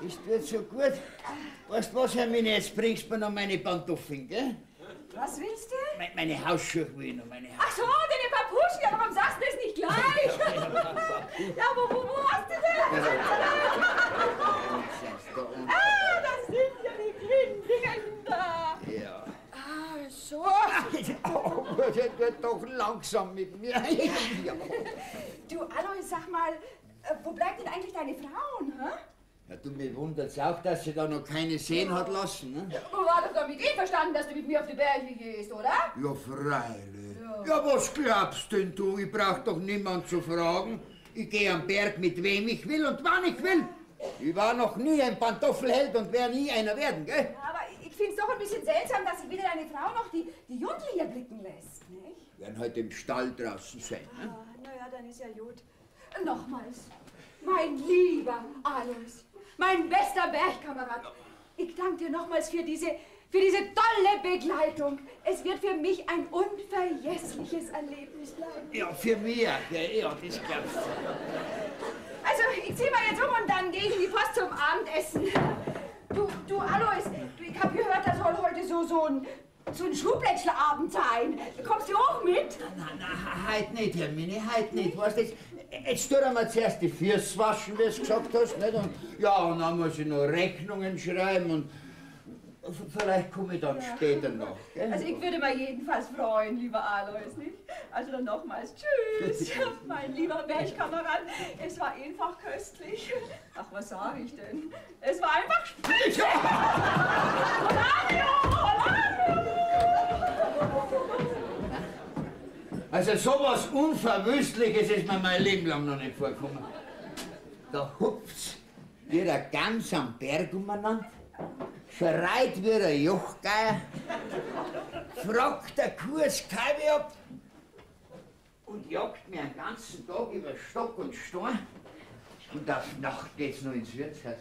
Ist wird so gut. Weißt du was, Hermine, jetzt bringst du mir noch meine Pantoffeln, gell? Was willst du? Meine Hausschuhe will ich noch, meine Ach so, deine Papuschen, ja, warum sagst du das nicht gleich? Ja, wo hast du denn? Ah, das sind ja die grünen Dingerchen da. Ja. Ah, so. Oh, das wird doch langsam mit mir. Ja. Du, Alois, sag mal, wo bleibt denn eigentlich deine Frau, hä? Ja, du, mir wundert's auch, dass sie da noch keine sehen hat lassen, ne? Du war doch damit einverstanden, dass du mit mir auf die Berge gehst, oder? Ja, freilich. Ja, was glaubst denn du? Ich brauch doch niemand zu fragen. Ich gehe am Berg mit wem ich will und wann ich will. Ich war noch nie ein Pantoffelheld und werde nie einer werden, gell? Aber ich find's doch ein bisschen seltsam, dass sich wieder deine Frau noch die Jundel hier blicken lässt, nicht? Wir werden heute im Stall draußen sein, ne? Ah, naja, dann ist ja gut. Nochmals, mein lieber Alois, mein bester Bergkamerad, ich danke dir nochmals für diese tolle Begleitung. Es wird für mich ein unvergessliches Erlebnis bleiben. Ja, für mich, gell? Ja, das glaubst du. Also, ich zieh mal jetzt um und dann gehe ich in die Post zum Abendessen. Du, Alois, ich hab gehört, da soll heute so ein Schuhblättchenabend sein. Kommst du auch mit? Na, heute nicht, Hermine, heute nicht. Weißt du, jetzt tun wir zuerst die Füße waschen, wie du gesagt hast, nicht? Und, ja, und dann muss ich noch Rechnungen schreiben und vielleicht komme ich dann später noch. Gell? Also ich würde mir jedenfalls freuen, lieber Alois, nicht? Also dann nochmals tschüss, mein lieber Bergkamerad. Es war einfach köstlich. Ach, was sage ich denn? Es war einfach spitze. Also sowas Unverwüstliches ist mir mein Leben lang noch nicht vorgekommen. Da hupft's wie ein Gams am Berg umeinander, schreit wie ein Jochgeier, fragt der Kurs Kaibe ab und jagt mir den ganzen Tag über Stock und Stein. Und auf Nacht geht's noch ins Wirtshaus.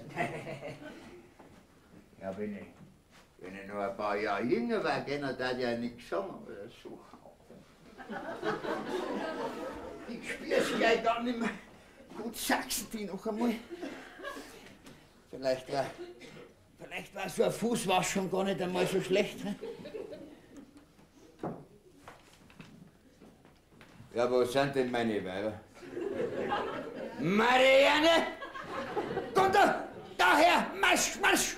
Ja, wenn ich noch ein paar Jahre jünger wäre, dann darf ich ja nichts sagen, aber so. Ich spür's gleich gar nicht mehr. Gut, sagst du die noch einmal. Vielleicht war so ein Fußwaschen gar nicht einmal so schlecht. Ne? Ja, wo sind denn meine Weiber? Marianne! Komm da! Daher! Marsch, marsch!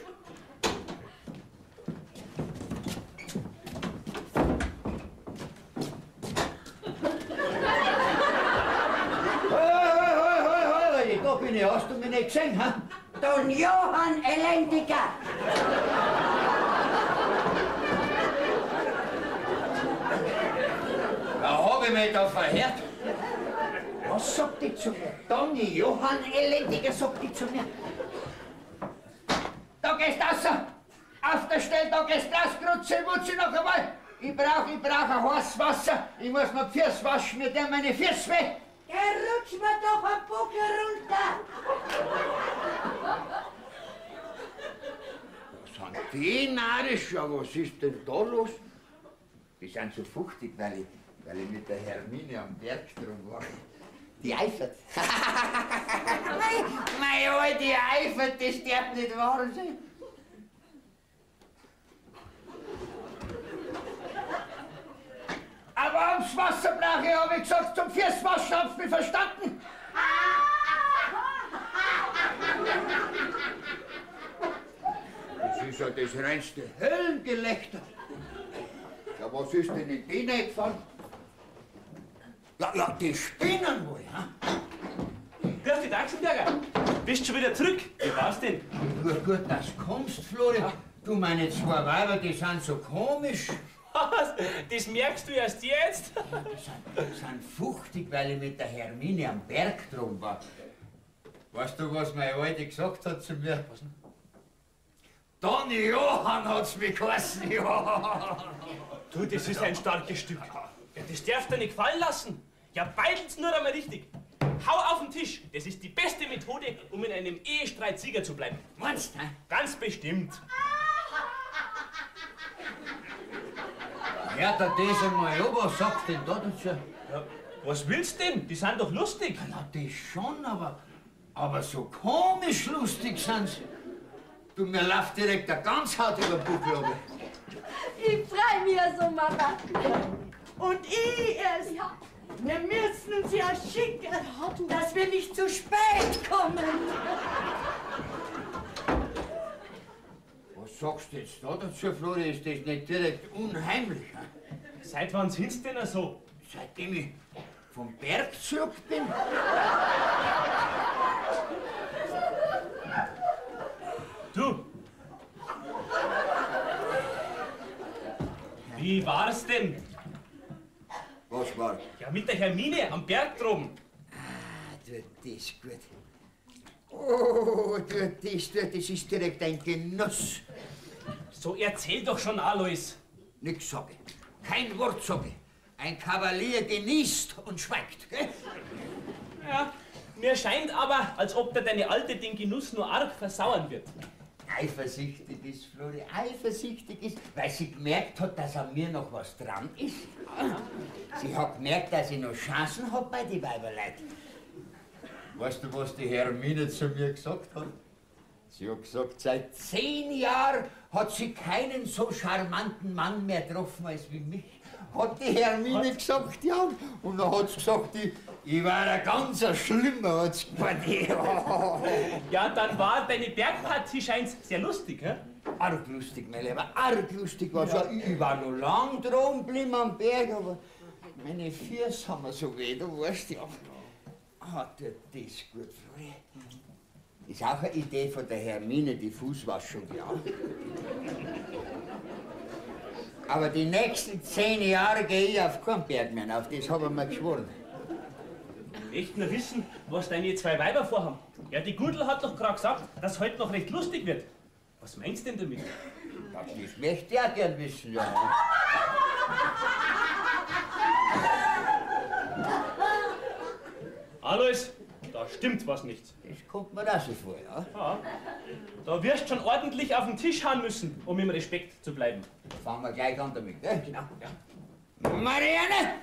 Da bin ich, hast du mich nicht gesehen, ha? Don Johann Elendiger! Da hab ich mich da verhört. Was sagt die zu mir? Don Johann Elendiger sagt die zu mir. Da gehst du raus! Auf der Stelle, da gehst du raus, Grutze noch einmal! Ich brauch ein heißes Wasser. Ich muss mir die Füße waschen, mir tun meine Füße weh. Rutsch mir doch ein Buckel runter! Was sind die narrisch? Ja, was ist denn da los? Die sind so fuchtig, weil ich mit der Hermine am Berg drum war. Die eifert. Mei, alte eifert, das darf nicht wahr sein. Aber ums Wasser brauche ich, habe ich gesagt, zum Füßwaschen, habt ihr mich verstanden? Das ist ja das reinste Höllengelächter. Ja, was ist denn in die nicht gefallen? Ja, die spinnen wohl, ha? Grüß dich, Dachsenberger. Bist schon wieder zurück? Wie war's denn? Gut, dass du kommst, Flori. Du, meine zwei Weiber, die sind so komisch. Was? Das merkst du erst jetzt? Die sind fuchtig, weil ich mit der Hermine am Berg drum war. Weißt du, was meine Alte gesagt hat zu mir? Don Johann hat's mich geheißen, ja. Du, das ist ein starkes Stück. Ja, das darfst du nicht fallen lassen. Ja, beidelt's nur einmal richtig. Hau auf den Tisch. Das ist die beste Methode, um in einem Ehestreit Sieger zu bleiben. Meinst du? Ganz bestimmt. Hört er das einmal an, was sagst du denn da dazu? Ja, was willst du denn? Die sind doch lustig. Na, das schon, aber so komisch lustig sind sie. Du, mir läuft direkt der Ganzhaut über den Buckel runter. Ich freu mich ja so, Mama. Und ich erst. Ja. Wir müssen uns ja schicken, dass wir nicht zu spät kommen. Was sagst du jetzt da dazu, Flori? Ist das nicht direkt unheimlich? Hein? Seit wann sind's denn so? Seitdem ich vom Berg zurück bin? Du! Wie war's denn? Was war? Ja, mit der Hermine am Berg droben. Ah, du, das gut. Oh, du, das ist direkt ein Genuss. So erzähl doch schon, Alois. Nix sag ich. Kein Wort sag ich. Ein Kavalier genießt und schweigt, gell? Ja, mir scheint aber, als ob deine Alte den Genuss nur arg versauern wird. Eifersüchtig ist, Flori, eifersüchtig ist, weil sie gemerkt hat, dass an mir noch was dran ist. Sie hat gemerkt, dass ich noch Chancen hab bei den Weiberleuten. Weißt du, was die Hermine zu mir gesagt hat? Sie hat gesagt, seit 10 Jahren hat sie keinen so charmanten Mann mehr getroffen als wie mich. Hat die Hermine gesagt, ja. Und dann hat sie gesagt, ich war ein ganz schlimmer, hat sie gemeint. Ja, dann war deine Bergpartie scheint's sehr lustig, hä? Arg lustig, mein Lieber, arg lustig war's. Ja, ich war noch lang dran geblieben am Berg, aber meine Füße haben mir so weh, du weißt ja. Hat dir das gut gefallen? Ist auch eine Idee von der Hermine, die Fußwaschung, ja. Aber die nächsten 10 Jahre gehe ich auf keinen Berg mehr auf, das habe ich mir geschworen. Echt nur wissen, was deine 2 Weiber vorhaben. Ja, die Gudel hat doch gerade gesagt, dass es heute noch recht lustig wird. Was meinst du denn damit? Das möchte ich auch gern wissen, ja. Alois, da stimmt was nicht. Das kommt mir auch so vor, ja. Ja. Da wirst du schon ordentlich auf den Tisch hauen müssen, um im Respekt zu bleiben. Fangen wir gleich an damit, gell? Genau. Ja. Marianne!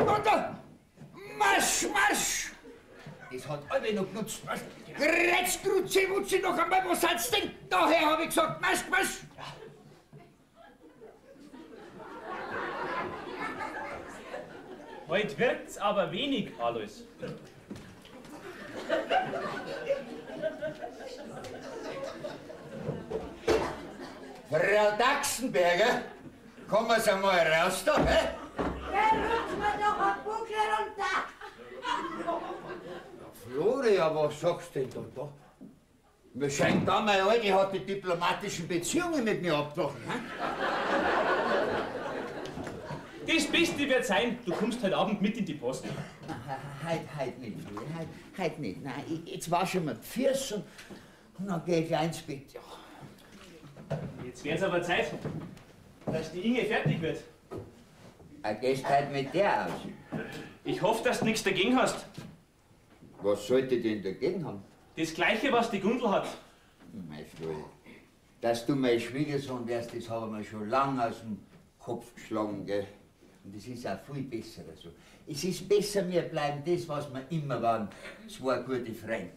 Runter! Marsch, Marsch! Das hat alle noch genutzt, was? Gretz, Grutze, Wutze, noch einmal, wo seid's denn? Daher habe ich gesagt, Marsch, Marsch! Ja. Heute wird's aber wenig, Alois. Frau Daxenberger, kommen Sie mal raus da, hä? Rutsch mir doch ein Buckel runter! Floria, was sagst du denn da? Mir scheint da, meine Alte hat die diplomatischen Beziehungen mit mir abgebrochen, hä? Das Beste wird sein, du kommst heute Abend mit in die Post. Heut nicht, heut nicht. Nein, jetzt wasche ich mir die Füße und dann gehe ich gleich ins Bett. Ja. Jetzt wär's aber Zeit, dass die Inge fertig wird. Gehst halt mit der aus. Ich hoffe, dass du nichts dagegen hast. Was sollte ich denn dagegen haben? Das Gleiche, was die Gundel hat. Mein Freund, dass du mein Schwiegersohn wärst, das habe ich mir schon lange aus dem Kopf geschlagen, gell? Und das ist auch viel besser so. Es ist besser, wir bleiben das, was wir immer waren, 2 gute Freunde.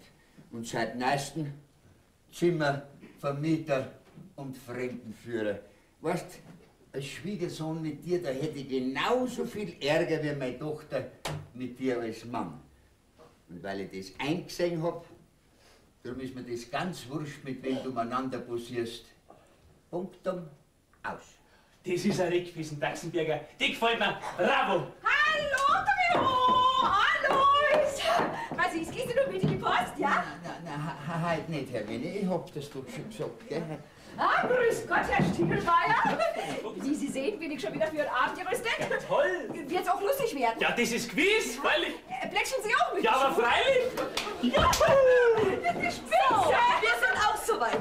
Und seit neuestem Zimmervermieter und Fremdenführer. Weißt, als Schwiegersohn mit dir, da hätte ich genauso viel Ärger wie meine Tochter mit dir als Mann. Und weil ich das eingesehen hab, darum ist mir das ganz wurscht, mit wem du miteinander posierst. Punktum, aus. Das ist ein Reckwissen, Daxenberger. Die gefällt mir. Bravo! Hallo, Trio! Alois! Was ist, gehst du noch mit in die Post, ja? Nein, halt nicht, Hermine. Ich hab das doch schon gesagt, gell? Ah, grüß Gott, Herr Stiegelmeier. Wie Sie sehen, bin ich schon wieder für den Abend gerüstet. Toll! Wird's auch lustig werden? Ja, das ist gewiss, freilich. Plätschen Sie auch mit? Ja, aber freilich. Juhu! Das ist spitze! Wir sind auch soweit.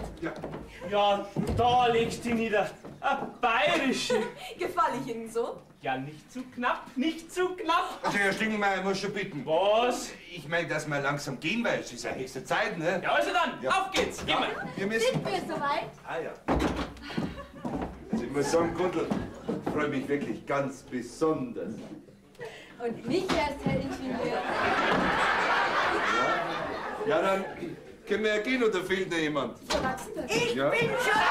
Ja, da legst du nieder. Eine bayerische. Gefalle ich Ihnen so? Ja, nicht zu knapp, nicht zu knapp. Also, Herr Stingelmeier, ich muss schon bitten. Was? Ich meine, dass wir langsam gehen, weil es ist ja höchste Zeit, ne? Ja, also dann, Ja. auf geht's. Geh mal. Wir müssen... Sind wir soweit? Ah ja. Also ich muss sagen, Gundel, ich freue mich wirklich ganz besonders. Und mich erst, Herr Ingenieur. Ja, dann können wir ja gehen, oder fehlt noch jemand? Ich Ja. bin schon...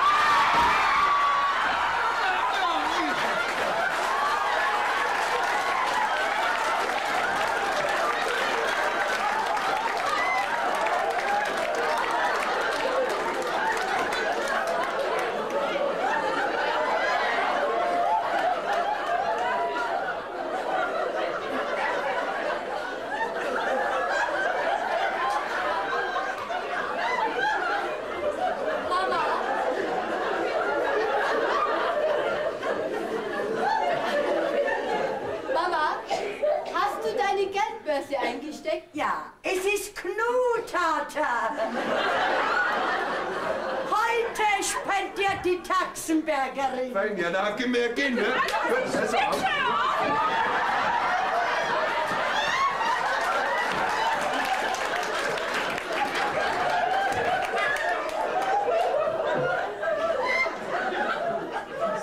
Mama, Mama, hast du deine Geldbörse eingesteckt? Ja, es ist Knutata. Heute spendiert die Taxenbergerin. Fein, ja, dann können wir ja gehen, ne? Gut, also auf.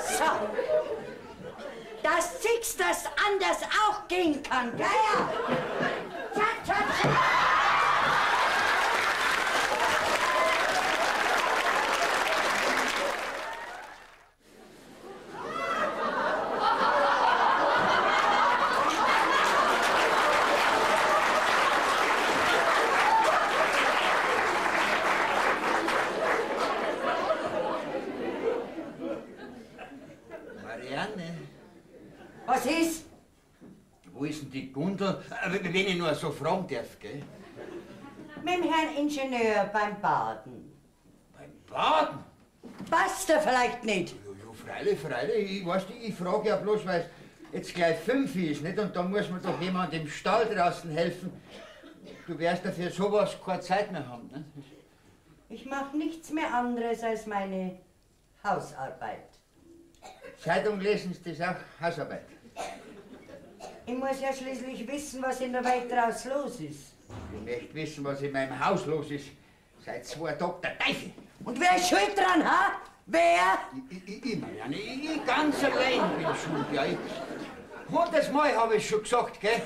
So. Dass sich's das anders auch gehen kann, gell? Tschak, tschak, tschak. Was ist? Wo ist denn die Gundel? Wenn ich nur so fragen darf, gell? Mit dem Herrn Ingenieur beim Baden. Beim Baden? Passt er vielleicht nicht? Ja, freilich. Ich weiß nicht, ich frage ja bloß, weil es jetzt gleich 5 ist, nicht? Und da muss mir doch jemand im Stall draußen helfen. Du wirst dafür sowas keine Zeit mehr haben, ne? Ich mache nichts mehr anderes als meine Hausarbeit. Zeitung lesen ist das auch Hausarbeit. Ich muss ja schließlich wissen, was in der Welt draus los ist. Ich möchte wissen, was in meinem Haus los ist. Seit 2 Tagen der Teufel. Und wer ist schuld dran, ha? Wer? Ich Marianne, ich ganz allein bin schuld, ja. 100 Mal habe ich schon gesagt, gell?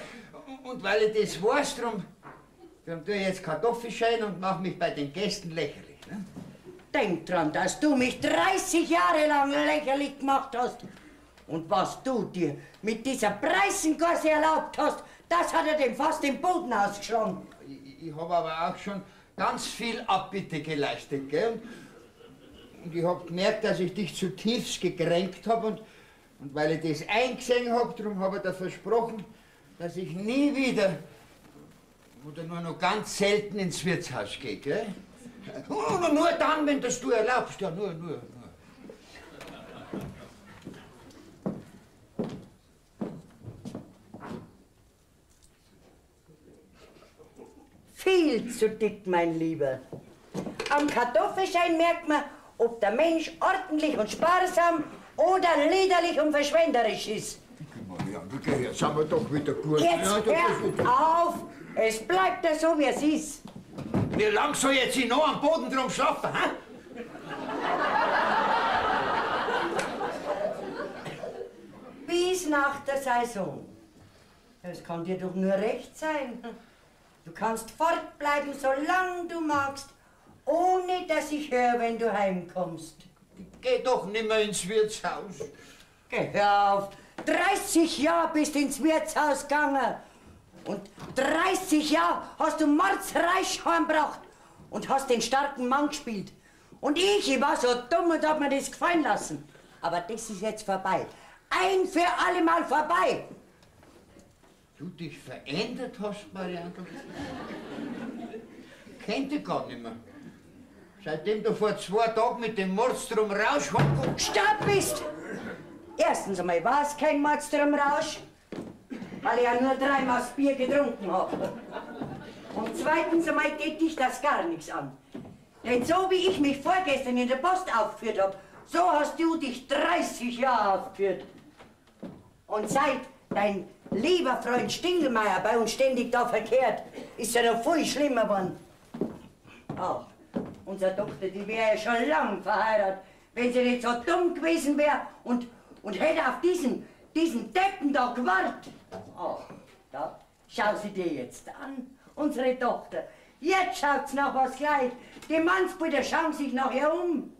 Und weil ich das weiß, drum tue ich jetzt Kartoffelschein und mache mich bei den Gästen lächerlich. Ne? Denk dran, dass du mich 30 Jahre lang lächerlich gemacht hast. Und was du dir mit dieser Preisengasse erlaubt hast, das hat er dem fast den Boden ausgeschlagen. Ich habe aber auch schon ganz viel Abbitte geleistet, gell? Und ich habe gemerkt, dass ich dich zutiefst gekränkt habe. Und weil ich das eingesehen habe, darum habe ich dir versprochen, dass ich nie wieder oder nur noch ganz selten ins Wirtshaus gehe, gell? Nur dann, wenn das du erlaubst, ja, nur. Viel zu dick, mein Lieber. Am Kartoffelschein merkt man, ob der Mensch ordentlich und sparsam oder liederlich und verschwenderisch ist. Marianne, jetzt sind wir doch wieder gut. Jetzt hör auf! Es bleibt ja so, wie es ist. Wie lang soll jetzt ich noch am Boden drum schlafen, hä? Bis nach der Saison. Das kann dir doch nur recht sein. Du kannst fortbleiben, solange du magst, ohne dass ich höre, wenn du heimkommst. Geh doch nimmer ins Wirtshaus. Geh, hör auf. 30 Jahre bist du ins Wirtshaus gegangen. Und 30 Jahre hast du mordsreich heimgebracht und hast den starken Mann gespielt. Und ich war so dumm und hab mir das gefallen lassen. Aber das ist jetzt vorbei. Ein für alle Mal vorbei. Du dich verändert hast, Marianne? Kennt dich gar nicht mehr. Seitdem du vor 2 Tagen mit dem Mordstrom Rausch Stopp bist! Erstens einmal war es kein Mordstrom Rausch, weil ich ja nur 3 Maß Bier getrunken habe. Und zweitens einmal geht dich das gar nichts an. Denn so wie ich mich vorgestern in der Post aufgeführt habe, so hast du dich 30 Jahre aufgeführt. Und seit dein lieber Freund Stingelmeier bei uns ständig da verkehrt, ist er noch viel schlimmer geworden. Ach, unsere Tochter, die wäre ja schon lang verheiratet, wenn sie nicht so dumm gewesen wäre und hätte auf diesen Deppen da gewartet. Ach, da schau sie dir jetzt an, unsere Tochter. Jetzt schaut's nach was gleich. Die Mannsbrüder schauen sich nachher um.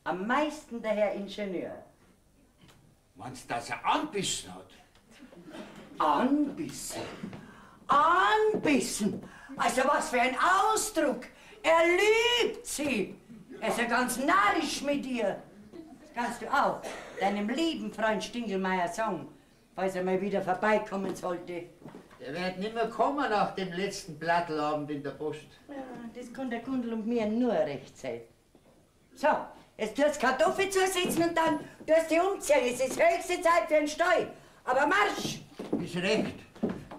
Am meisten der Herr Ingenieur. Meinst du, dass er anbissen hat? Anbissen? Anbissen? Also was für ein Ausdruck! Er liebt sie! Er ist ja ganz narrisch mit ihr. Das kannst du auch deinem lieben Freund Stingelmeier sagen, falls er mal wieder vorbeikommen sollte. Der wird nicht mehr kommen nach dem letzten Plattelabend in der Post. Ja, das kann der Kundel und mir nur recht sein. So, jetzt tust du Kartoffel zusetzen und dann tust du umziehen. Es ist höchste Zeit für einen Steu. Aber Marsch! Ist recht,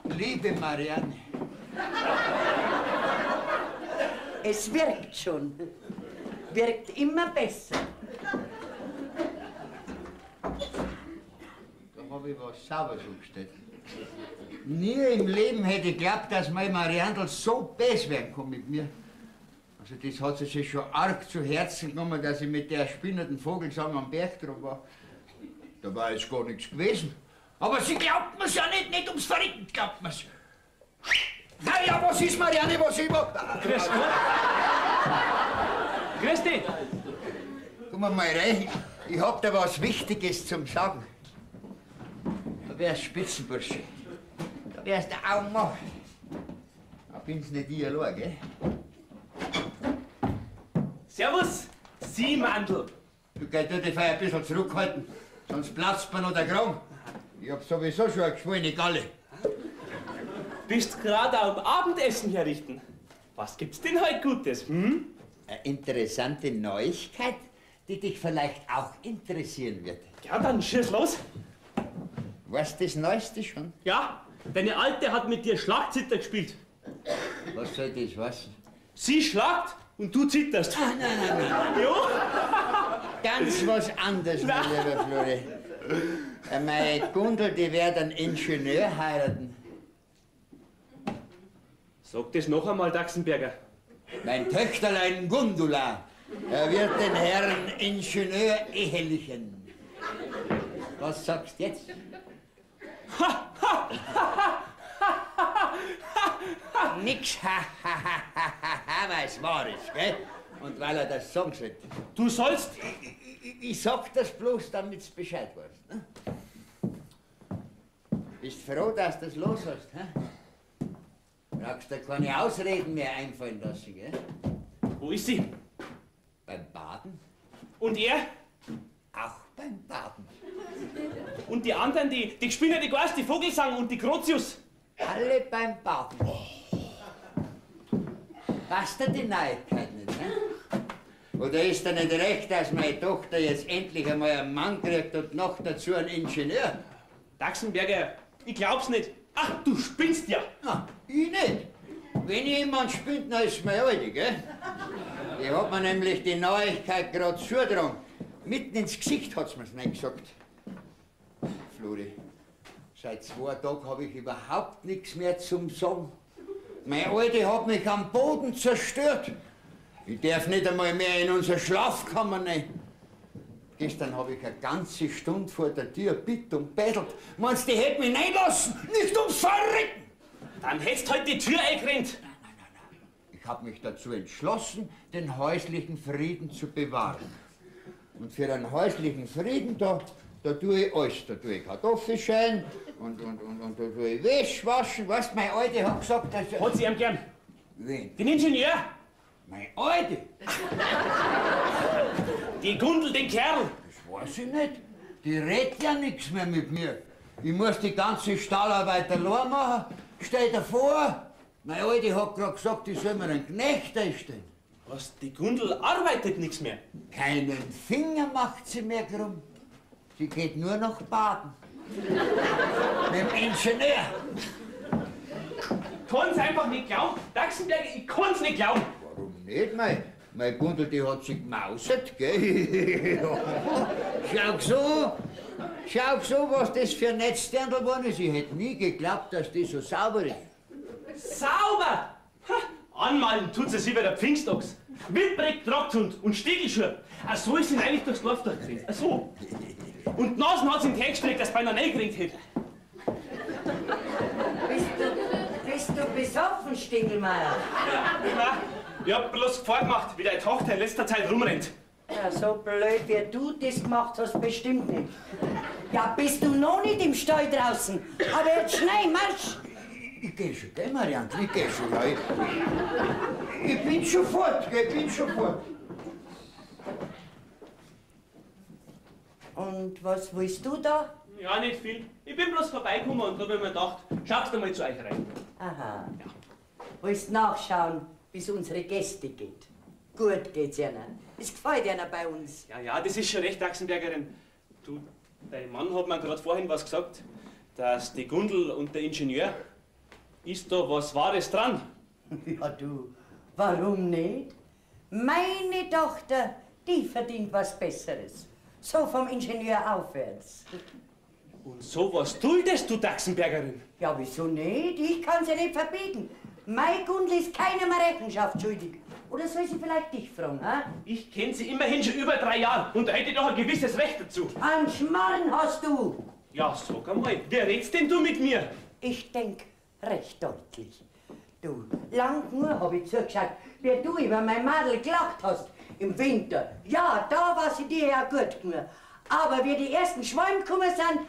liebe Marianne. Es wirkt schon. Wirkt immer besser. Da habe ich was Sauberes umgestellt. Nie im Leben hätte ich geglaubt, dass meine Mariandel so böse werden kann mit mir. Also das hat sie sich schon arg zu Herzen genommen, dass ich mit der spinnenden Vogelsang am Berg drum war. Da war jetzt gar nichts gewesen. Aber sie glaubt mir's ja nicht ums Verrecken glaubt mir's. Naja, was ist, Marianne, was ich mach? Grüß Gott. Grüß dich. Komm mal rein, ich hab da was Wichtiges zum Sagen. Da wär's Spitzenbursche. Da wär's der Augenmann. Da bin's nicht ich allein, gell? Servus, Sie Mandl. Du kannst dich ein bisschen zurückhalten, sonst platzt mir noch der Kragen. Ich hab sowieso schon eine geschwollene Galle. Bist gerade am Abendessen herrichten. Was gibt's denn heute Gutes, hm? Eine interessante Neuigkeit, die dich vielleicht auch interessieren wird. Ja, dann schieß los. Weißt du das Neueste schon? Ja, deine Alte hat mit dir Schlagzitter gespielt. Was soll das heißen? Sie schlagt und du zitterst. Nein. Jo? Ganz was anderes, mein lieber Flori. Meine Gundel, die wird einen Ingenieur heiraten. Sag das noch einmal, Daxenberger. Mein Töchterlein Gundula, er wird den Herrn Ingenieur ehelichen. Was sagst du jetzt? Nix, weil es wahr ist, gell? Und weil er das sagen sollte. Du sollst... Ich sag das bloß, damit du Bescheid weißt. Ne? Bist froh, dass du das los hast, hä? Brauchst dir keine Ausreden mehr einfallen lassen, gell? Wo ist sie? Beim Baden? Und er? Auch beim Baden. Und die anderen, die Spinner, die Geist, die Vogelsang und die Grotius? Alle beim Baden. Passt dir die Neuigkeit nicht, ne? Oder ist dir nicht recht, dass meine Tochter jetzt endlich einmal einen Mann kriegt und noch dazu einen Ingenieur? Daxenberger, ich glaub's nicht. Ach, du spinnst ja. Na, ich nicht. Wenn jemand spinnt, dann ist meine Alte, gell? Die hat mir nämlich die Neuigkeit gerade zugetragen. Mitten ins Gesicht hat's mir's nicht gesagt. Flori, seit 2 Tagen habe ich überhaupt nichts mehr zum Sagen. Meine Alte hat mich am Boden zerstört. Ich darf nicht einmal mehr in unsere Schlafkammer rein. Gestern habe ich eine ganze Stunde vor der Tür bitt und bettelt. Meinst du, die hätte mich reinlassen? Nicht ums Verrecken! Dann hättest du heute die Tür eingerennt. Nein. Ich habe mich dazu entschlossen, den häuslichen Frieden zu bewahren. Und für einen häuslichen Frieden, da tue ich alles. Da tue ich Kartoffeln schälen und da tue ich Wäsche waschen. Weißt du, meine Alte hat gesagt, dass... Hat sie ihm gern? Wen? Den Ingenieur? Meine Alte? Die Gundel, den Kerl. Das weiß ich nicht. Die redet ja nichts mehr mit mir. Ich muss die ganze Stallarbeit allein machen. Stell dir vor, meine Alte hat gerade gesagt, ich soll mir einen Knecht einstellen. Was, die Gundel arbeitet nichts mehr? Keinen Finger macht sie mehr krumm. Sie geht nur noch baden. Mit dem Ingenieur. Ich kann's einfach nicht glauben. Daxenberger, ich kann's nicht glauben. Warum nicht? Meine Gundel, die hat sich gemausert, gell? Schau so, was das für ein Netzsterndl geworden ist. Ich hätte nie geglaubt, dass die so sauber ist. Sauber! Ha, anmalen tut sie wie der Pfingstochs. Wildbreck, Tragthund und Stiegelschuhe. Ach so ist sie eigentlich durchs Dorf durchgerannt. Ach so. Und Nasen hat sie in den Tag gestreckt, dass sie beinahe reingekriegt hätte. Bist du besoffen, Stingelmeier? Ja, ich hab bloß vorgemacht, wie deine Tochter in letzter Zeit rumrennt. Ja, so blöd wie du das gemacht hast, bestimmt nicht. Ja, bist du noch nicht im Stall draußen? Aber jetzt schnell, Marsch! Ich geh schon, gell, Marianne? Ich geh schon, ja. Ich bin schon fort, gell, ich bin schon fort. Und was willst du da? Ja, nicht viel. Ich bin bloß vorbeigekommen und hab mir gedacht, schaust du mal zu euch rein. Aha. Ja. Willst nachschauen, wie es unsere Gäste geht? Gut geht's ihnen. Es gefällt ihnen bei uns. Ja, das ist schon recht, Daxenbergerin. Du, dein Mann hat mir gerade vorhin was gesagt, dass die Gundel und der Ingenieur, ist da was Wahres dran? Ja, du, warum nicht? Meine Tochter, die verdient was Besseres. So vom Ingenieur aufwärts. Und sowas duldest du, Daxenbergerin? Ja, wieso nicht? Ich kann sie nicht verbieten. Mein Gundel ist keiner mehr Rechenschaft schuldig. Oder soll sie vielleicht dich fragen, ha? Ich kenne sie immerhin schon über 3 Jahre und da hätte ich doch ein gewisses Recht dazu. Einen Schmarrn hast du. Ja, sag einmal, wer redst denn du mit mir? Ich denk recht deutlich. Du, lang nur hab ich zugeschaut, wie du über mein Madel gelacht hast. Im Winter. Ja, da war sie dir ja gut genug. Aber wie die ersten Schwalben gekommen sind,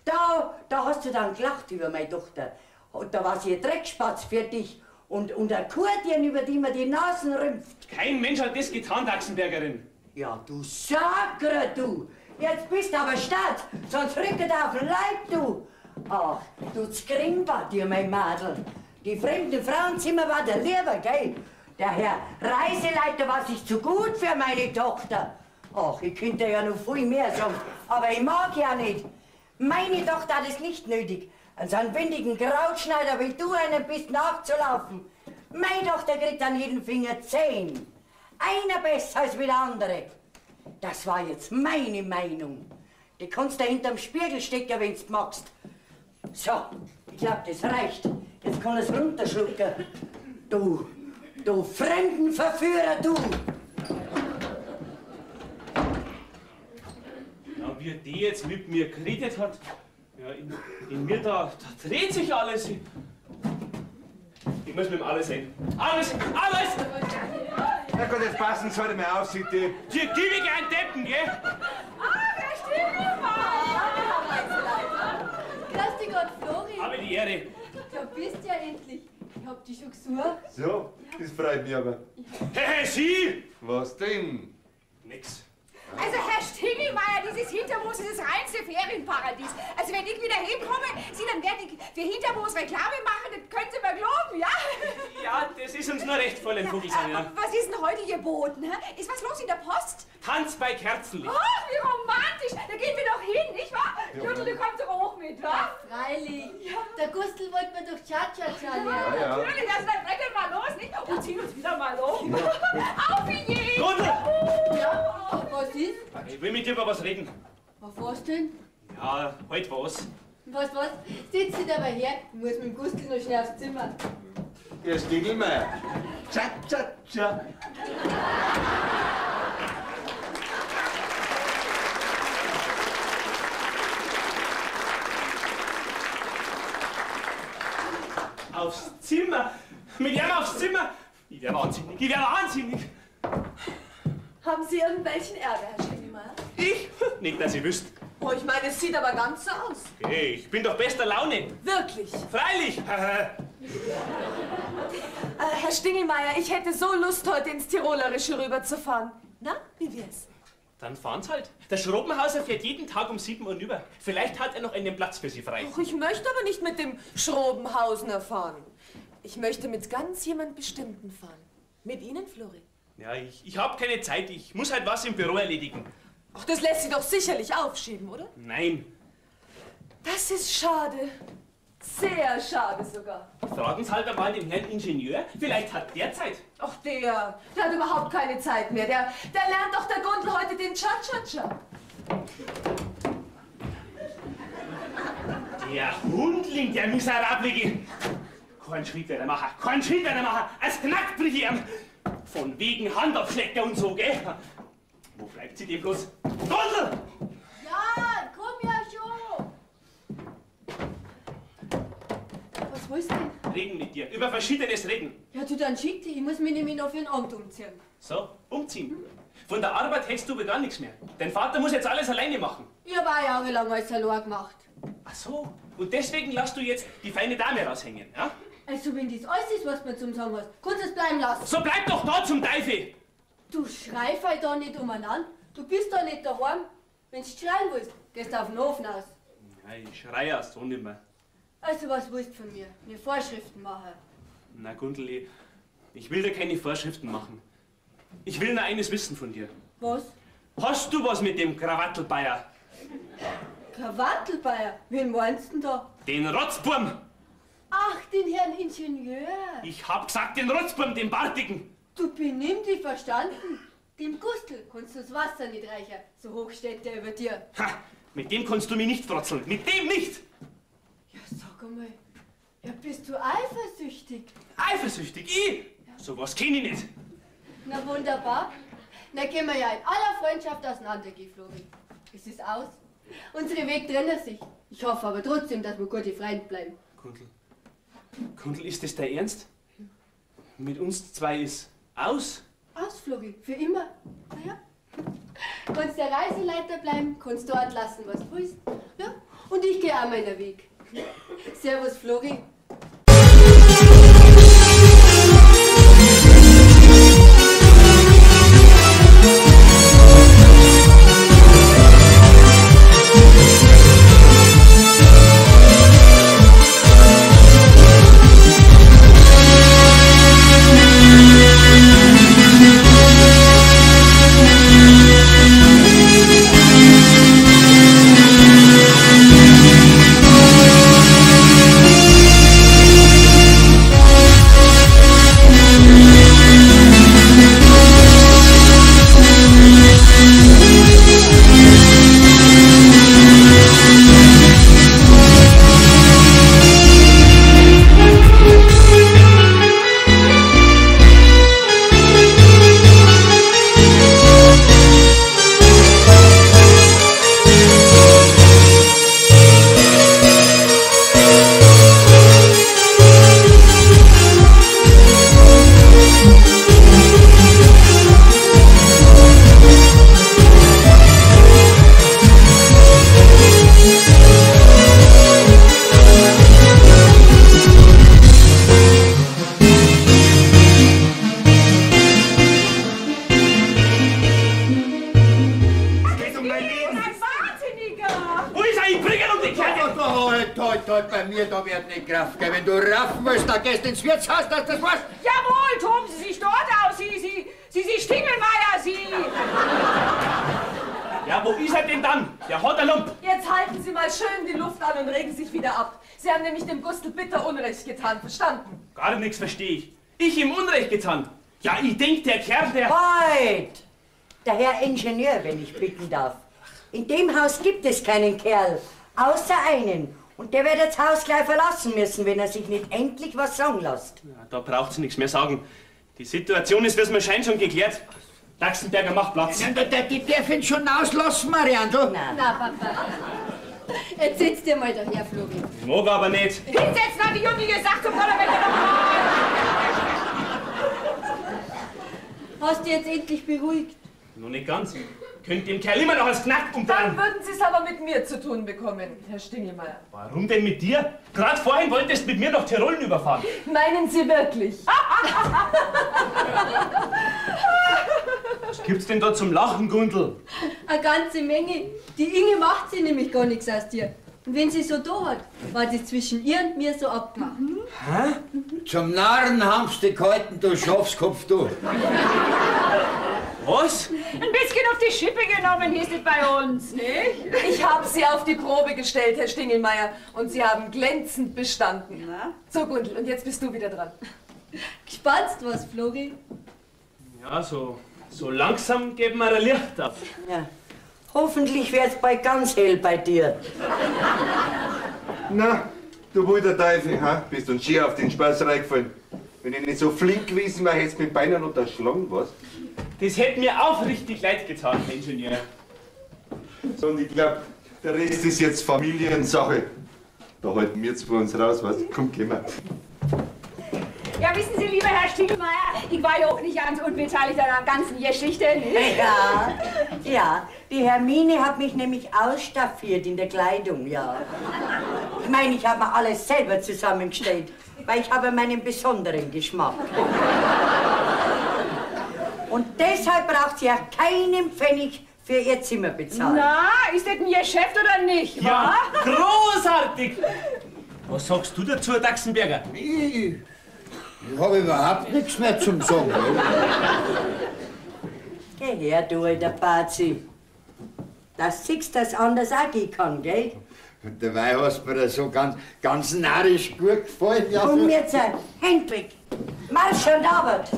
da hast du dann gelacht über meine Tochter. Und da war sie ein Dreckspatz für dich. Und ein Kurtchen, über die man die Nasen rümpft. Kein Mensch hat das getan, Daxenbergerin. Ja, du Sager, du. Jetzt bist du aber statt, sonst rückt er auf den Leib, du. Ach, du Skringbad, dir, mein Madel. Die fremden Frauenzimmer war der lieber, gell? Der Herr Reiseleiter war sich zu gut für meine Tochter. Ach, ich könnte ja noch viel mehr sagen, aber ich mag ja nicht. Meine Tochter hat es nicht nötig, an so einen windigen Krautschneider wie du einen bist nachzulaufen. Meine Tochter kriegt an jeden Finger 10. Einer besser als wie der andere. Das war jetzt meine Meinung. Die kannst du hinterm Spiegel stecken, wenn's magst. So, ich glaub, das reicht. Jetzt kann es runterschlucken. Du Fremdenverführer, du! Ja, wie die jetzt mit mir geredet hat, ja, in mir da dreht sich alles. Ich muss mit dem alles hin. Alles! Na gut, jetzt passen Sie halt mal auf, Sie Depp. Hier gib ich einen Deppen, gell? Wer stimmt Grüß dich Gott, Flori. Habe die Ehre. Da bist ja endlich. Ich hab dich schon gesucht. So, das freut mich aber. Hey, Sie! Was denn? Nix. Also, Herr Stingelmeier, dieses Hintermoos ist das reinste Ferienparadies. Also, wenn ich wieder hinkomme, Sie, dann werde ich für Hintermoos Reklame machen, das können Sie mir glauben, ja? Ja, das ist uns nur recht, Fräulein Vogelsang, ja. Was ist denn heute geboten? Hä? Ist was los in der Post? Tanz bei Kerzenlicht. Oh, wie romantisch! Da gehen wir doch hin, nicht wahr? Judel, du kommst doch auch mit, wa? Freilich. Der Gustl wollte mir doch Cha-Cha-Cha lernen. Ja. Natürlich, also dann brechen wir los, nicht? Und ziehen uns wieder mal um. Auf wie je! Gundel! Ja, ach, was ist? Ich will mit dir über was reden. Auf was denn? Ja, heute was. Was? Sitz dich dabei her. Ich muss mit dem Gustl noch schnell aufs Zimmer. Herr Stingelmeier. Cha-cha-cha. Aufs Zimmer? Mit ihm aufs Zimmer? Ich wär wahnsinnig. Haben Sie irgendwelchen Ärger, Herr Stingelmeier? Ich? Nicht, dass ihr wüsst. Oh, ich meine, es sieht aber ganz so aus. Hey, ich bin doch bester Laune. Wirklich. Freilich. Herr Stingelmeier, ich hätte so Lust, heute ins Tirolerische rüberzufahren. Na, wie wär's? Dann fahren's halt. Der Schrobenhauser fährt jeden Tag um 7 Uhr rüber. Vielleicht hat er noch einen Platz für Sie frei. Ach, ich möchte aber nicht mit dem Schrobenhausener fahren. Ich möchte mit ganz jemand Bestimmten fahren. Mit Ihnen, Flori? Ja, ich hab keine Zeit. Ich muss halt was im Büro erledigen. Ach, das lässt Sie doch sicherlich aufschieben, oder? Nein. Das ist schade. Sehr schade sogar. Fragen Sie halt einmal den Herrn Ingenieur. Vielleicht hat der Zeit. Ach, der hat überhaupt keine Zeit mehr. Der lernt doch der Gundel heute den Cha-Cha-Cha. Der Hundling, der Miserablige. Kein Schritt werden machen. Es knackt mich ihm. Von wegen Handabschlecker und so, gell? Wo bleibt sie denn bloß? Gundel! Ja, komm ja schon. Was willst du denn? Reden mit dir. Über Verschiedenes reden. Ja, du, dann schick dich. Ich muss mich nämlich noch für ein Amt umziehen. So, umziehen. Von der Arbeit hättest du aber gar nichts mehr. Dein Vater muss jetzt alles alleine machen. Ich hab auch jahrelang als allein gemacht. Ach so. Und deswegen lässt du jetzt die feine Dame raushängen, ja? Also, wenn das alles ist, was du mir zum Sagen hast, kannst du es bleiben lassen. So bleib doch da zum Teufel! Du schreif halt da nicht umeinander. Du bist da nicht daheim. Wenn du schreien willst, gehst du auf den Ofen aus. Nein, ich schreie erst so nicht mehr. Also, was willst du von mir? Mir Vorschriften machen? Na, Gundeli, ich will dir keine Vorschriften machen. Ich will nur eines wissen von dir. Was? Hast du was mit dem Krawattelbayer? Krawattelbayer? Wen meinst du denn da? Den Rotzburm! Ach, den Herrn Ingenieur. Ich hab gesagt, den Rotzburm, den Bartigen! Du benimm dich verstanden. Dem Gustl kannst du das Wasser nicht reichen. So hoch steht der über dir. Ha! Mit dem kannst du mich nicht frotzeln. Mit dem nicht! Ja, sag einmal. Ja, bist du eifersüchtig? Eifersüchtig? Ich? Sowas kenn ich nicht. Na wunderbar. Na gehen wir ja in aller Freundschaft auseinandergehen, Flori. Es ist aus. Unsere Wege trennen sich. Ich hoffe aber trotzdem, dass wir gute Freunde bleiben. Gundel, ist das dein Ernst? Mit uns zwei ist aus? Aus, Flori. Für immer. Naja. Kannst der Reiseleiter bleiben, kannst dort lassen, was du willst. Ja? Und ich gehe auch meinen Weg. Servus, Flori. gerade bei mir, da wird nicht Kraft gehen. Wenn du raffen willst, dann gehst du ins Wirtshaus, dass das was. Jawohl, toben Sie sich dort aus. Sie Stingelmeier, Sie. Ja, wo ist er denn dann? Der hat ein Lump. Jetzt halten Sie mal schön die Luft an und regen sich wieder ab. Sie haben nämlich dem Gustl bitter Unrecht getan, verstanden? Gar nichts verstehe ich. Ich ihm Unrecht getan. Ja, ich denk, der Kerl, der... Halt! Der Herr Ingenieur, wenn ich bitten darf. In dem Haus gibt es keinen Kerl, außer einen. Und der wird das Haus gleich verlassen müssen, wenn er sich nicht endlich was sagen lässt. Ja, da braucht sie nichts mehr sagen. Die Situation ist, wie es mir scheint, schon geklärt. Daxenberger macht Platz. Die dürfen schon auslassen, Marianne. Na, Papa. Jetzt sitzt dir mal daher, Flori. Ich mag aber nicht. Hinsetzen, hat die Junge gesagt, zum Donnerwetter nochmal. Hast du jetzt endlich beruhigt? Noch nicht ganz. Könnt dem Kerl immer noch als Knack Dann umdrehen. würden Sie es aber mit mir zu tun bekommen, Herr Stingelmeier. Warum denn mit dir? Gerade vorhin wolltest du mit mir nach Tirolen überfahren. Meinen Sie wirklich? Was gibt's denn da zum Lachen, Gundel? Eine ganze Menge. Die Inge macht sie nämlich gar nichts aus dir. Und wenn sie so da hat, war das zwischen ihr und mir so abgemacht. Zum Narren haben's dich gehalten, du Schafskopf, du. Was? Ein bisschen auf die Schippe genommen hieß es bei uns, nicht? Ich habe Sie auf die Probe gestellt, Herr Stingelmeier, und Sie haben glänzend bestanden. Na? So, Gundel, und jetzt bist du wieder dran. Gespannst was, Flori? Ja, so langsam geben wir ein Licht auf. Ja. Hoffentlich wird's bald ganz hell bei dir. Na, du wilder Teufel, ha? Bist uns schier auf den Spaß reingefallen. Wenn ich nicht so flink gewesen wäre, hättest du mit Beinen unterschlagen, was? Das hätte mir aufrichtig leid getan, Herr Ingenieur. So, und ich glaube, der Rest ist jetzt Familiensache. Da halten wir jetzt vor uns raus, was? Komm, geh mal. Ja, wissen Sie, lieber Herr Stingelmeier, ich war ja auch nicht ganz unbeteiligt an der ganzen Geschichte, nicht? Ja, die Hermine hat mich nämlich ausstaffiert in der Kleidung, ja. Ich meine, ich habe mir alles selber zusammengestellt, weil ich habe meinen besonderen Geschmack. Und deshalb braucht sie ja keinen Pfennig für ihr Zimmer bezahlen. Na, ist das ein Geschäft oder nicht, Ja, wa? großartig! Was sagst du dazu, Daxenberger? Ich habe überhaupt nichts mehr zum Sagen. Geh her, du alter Bazi. Das siehst, dass anders auch gehen kann, gell? Und dabei hast du mir so ganz narrisch gut gefallen. Ja. Komm jetzt, Hand weg. Marsch und Arbeit.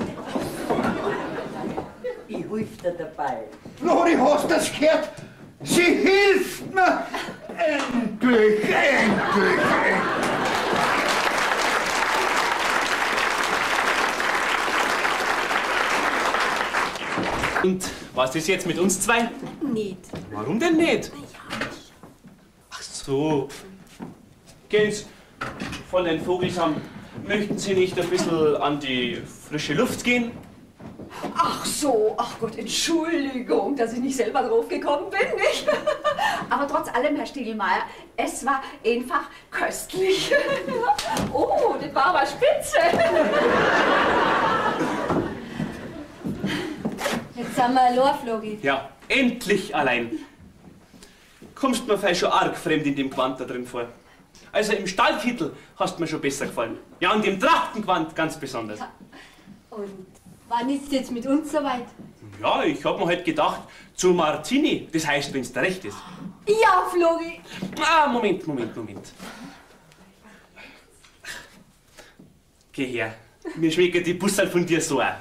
Ich hilf dir dabei. Flori, hast du das gehört? Sie hilft mir! Endlich, endlich! Und was ist jetzt mit uns zwei? Nicht. Warum denn nicht? Ach so. Gens, von den Vogelsam, möchten Sie nicht ein bisschen an die frische Luft gehen? Ach so, ach Gott, Entschuldigung, dass ich nicht selber drauf gekommen bin, nicht? Aber trotz allem, Herr Stingelmeier, es war einfach köstlich. Oh, das war aber spitze. Jetzt sind wir allein, Flori. Ja, endlich allein. Kommst mir vielleicht schon arg fremd in dem Gewand da drin vor. Also im Stallkittel hast mir schon besser gefallen. Ja, und im Trachtengewand ganz besonders. Und wann ist es jetzt mit uns soweit? Ja, ich hab mir halt gedacht, zu Martini, das heißt, wenn's dir recht ist. Ja, Flori. Ah, Moment. Geh her. Mir schmecken die Bussel von dir so an.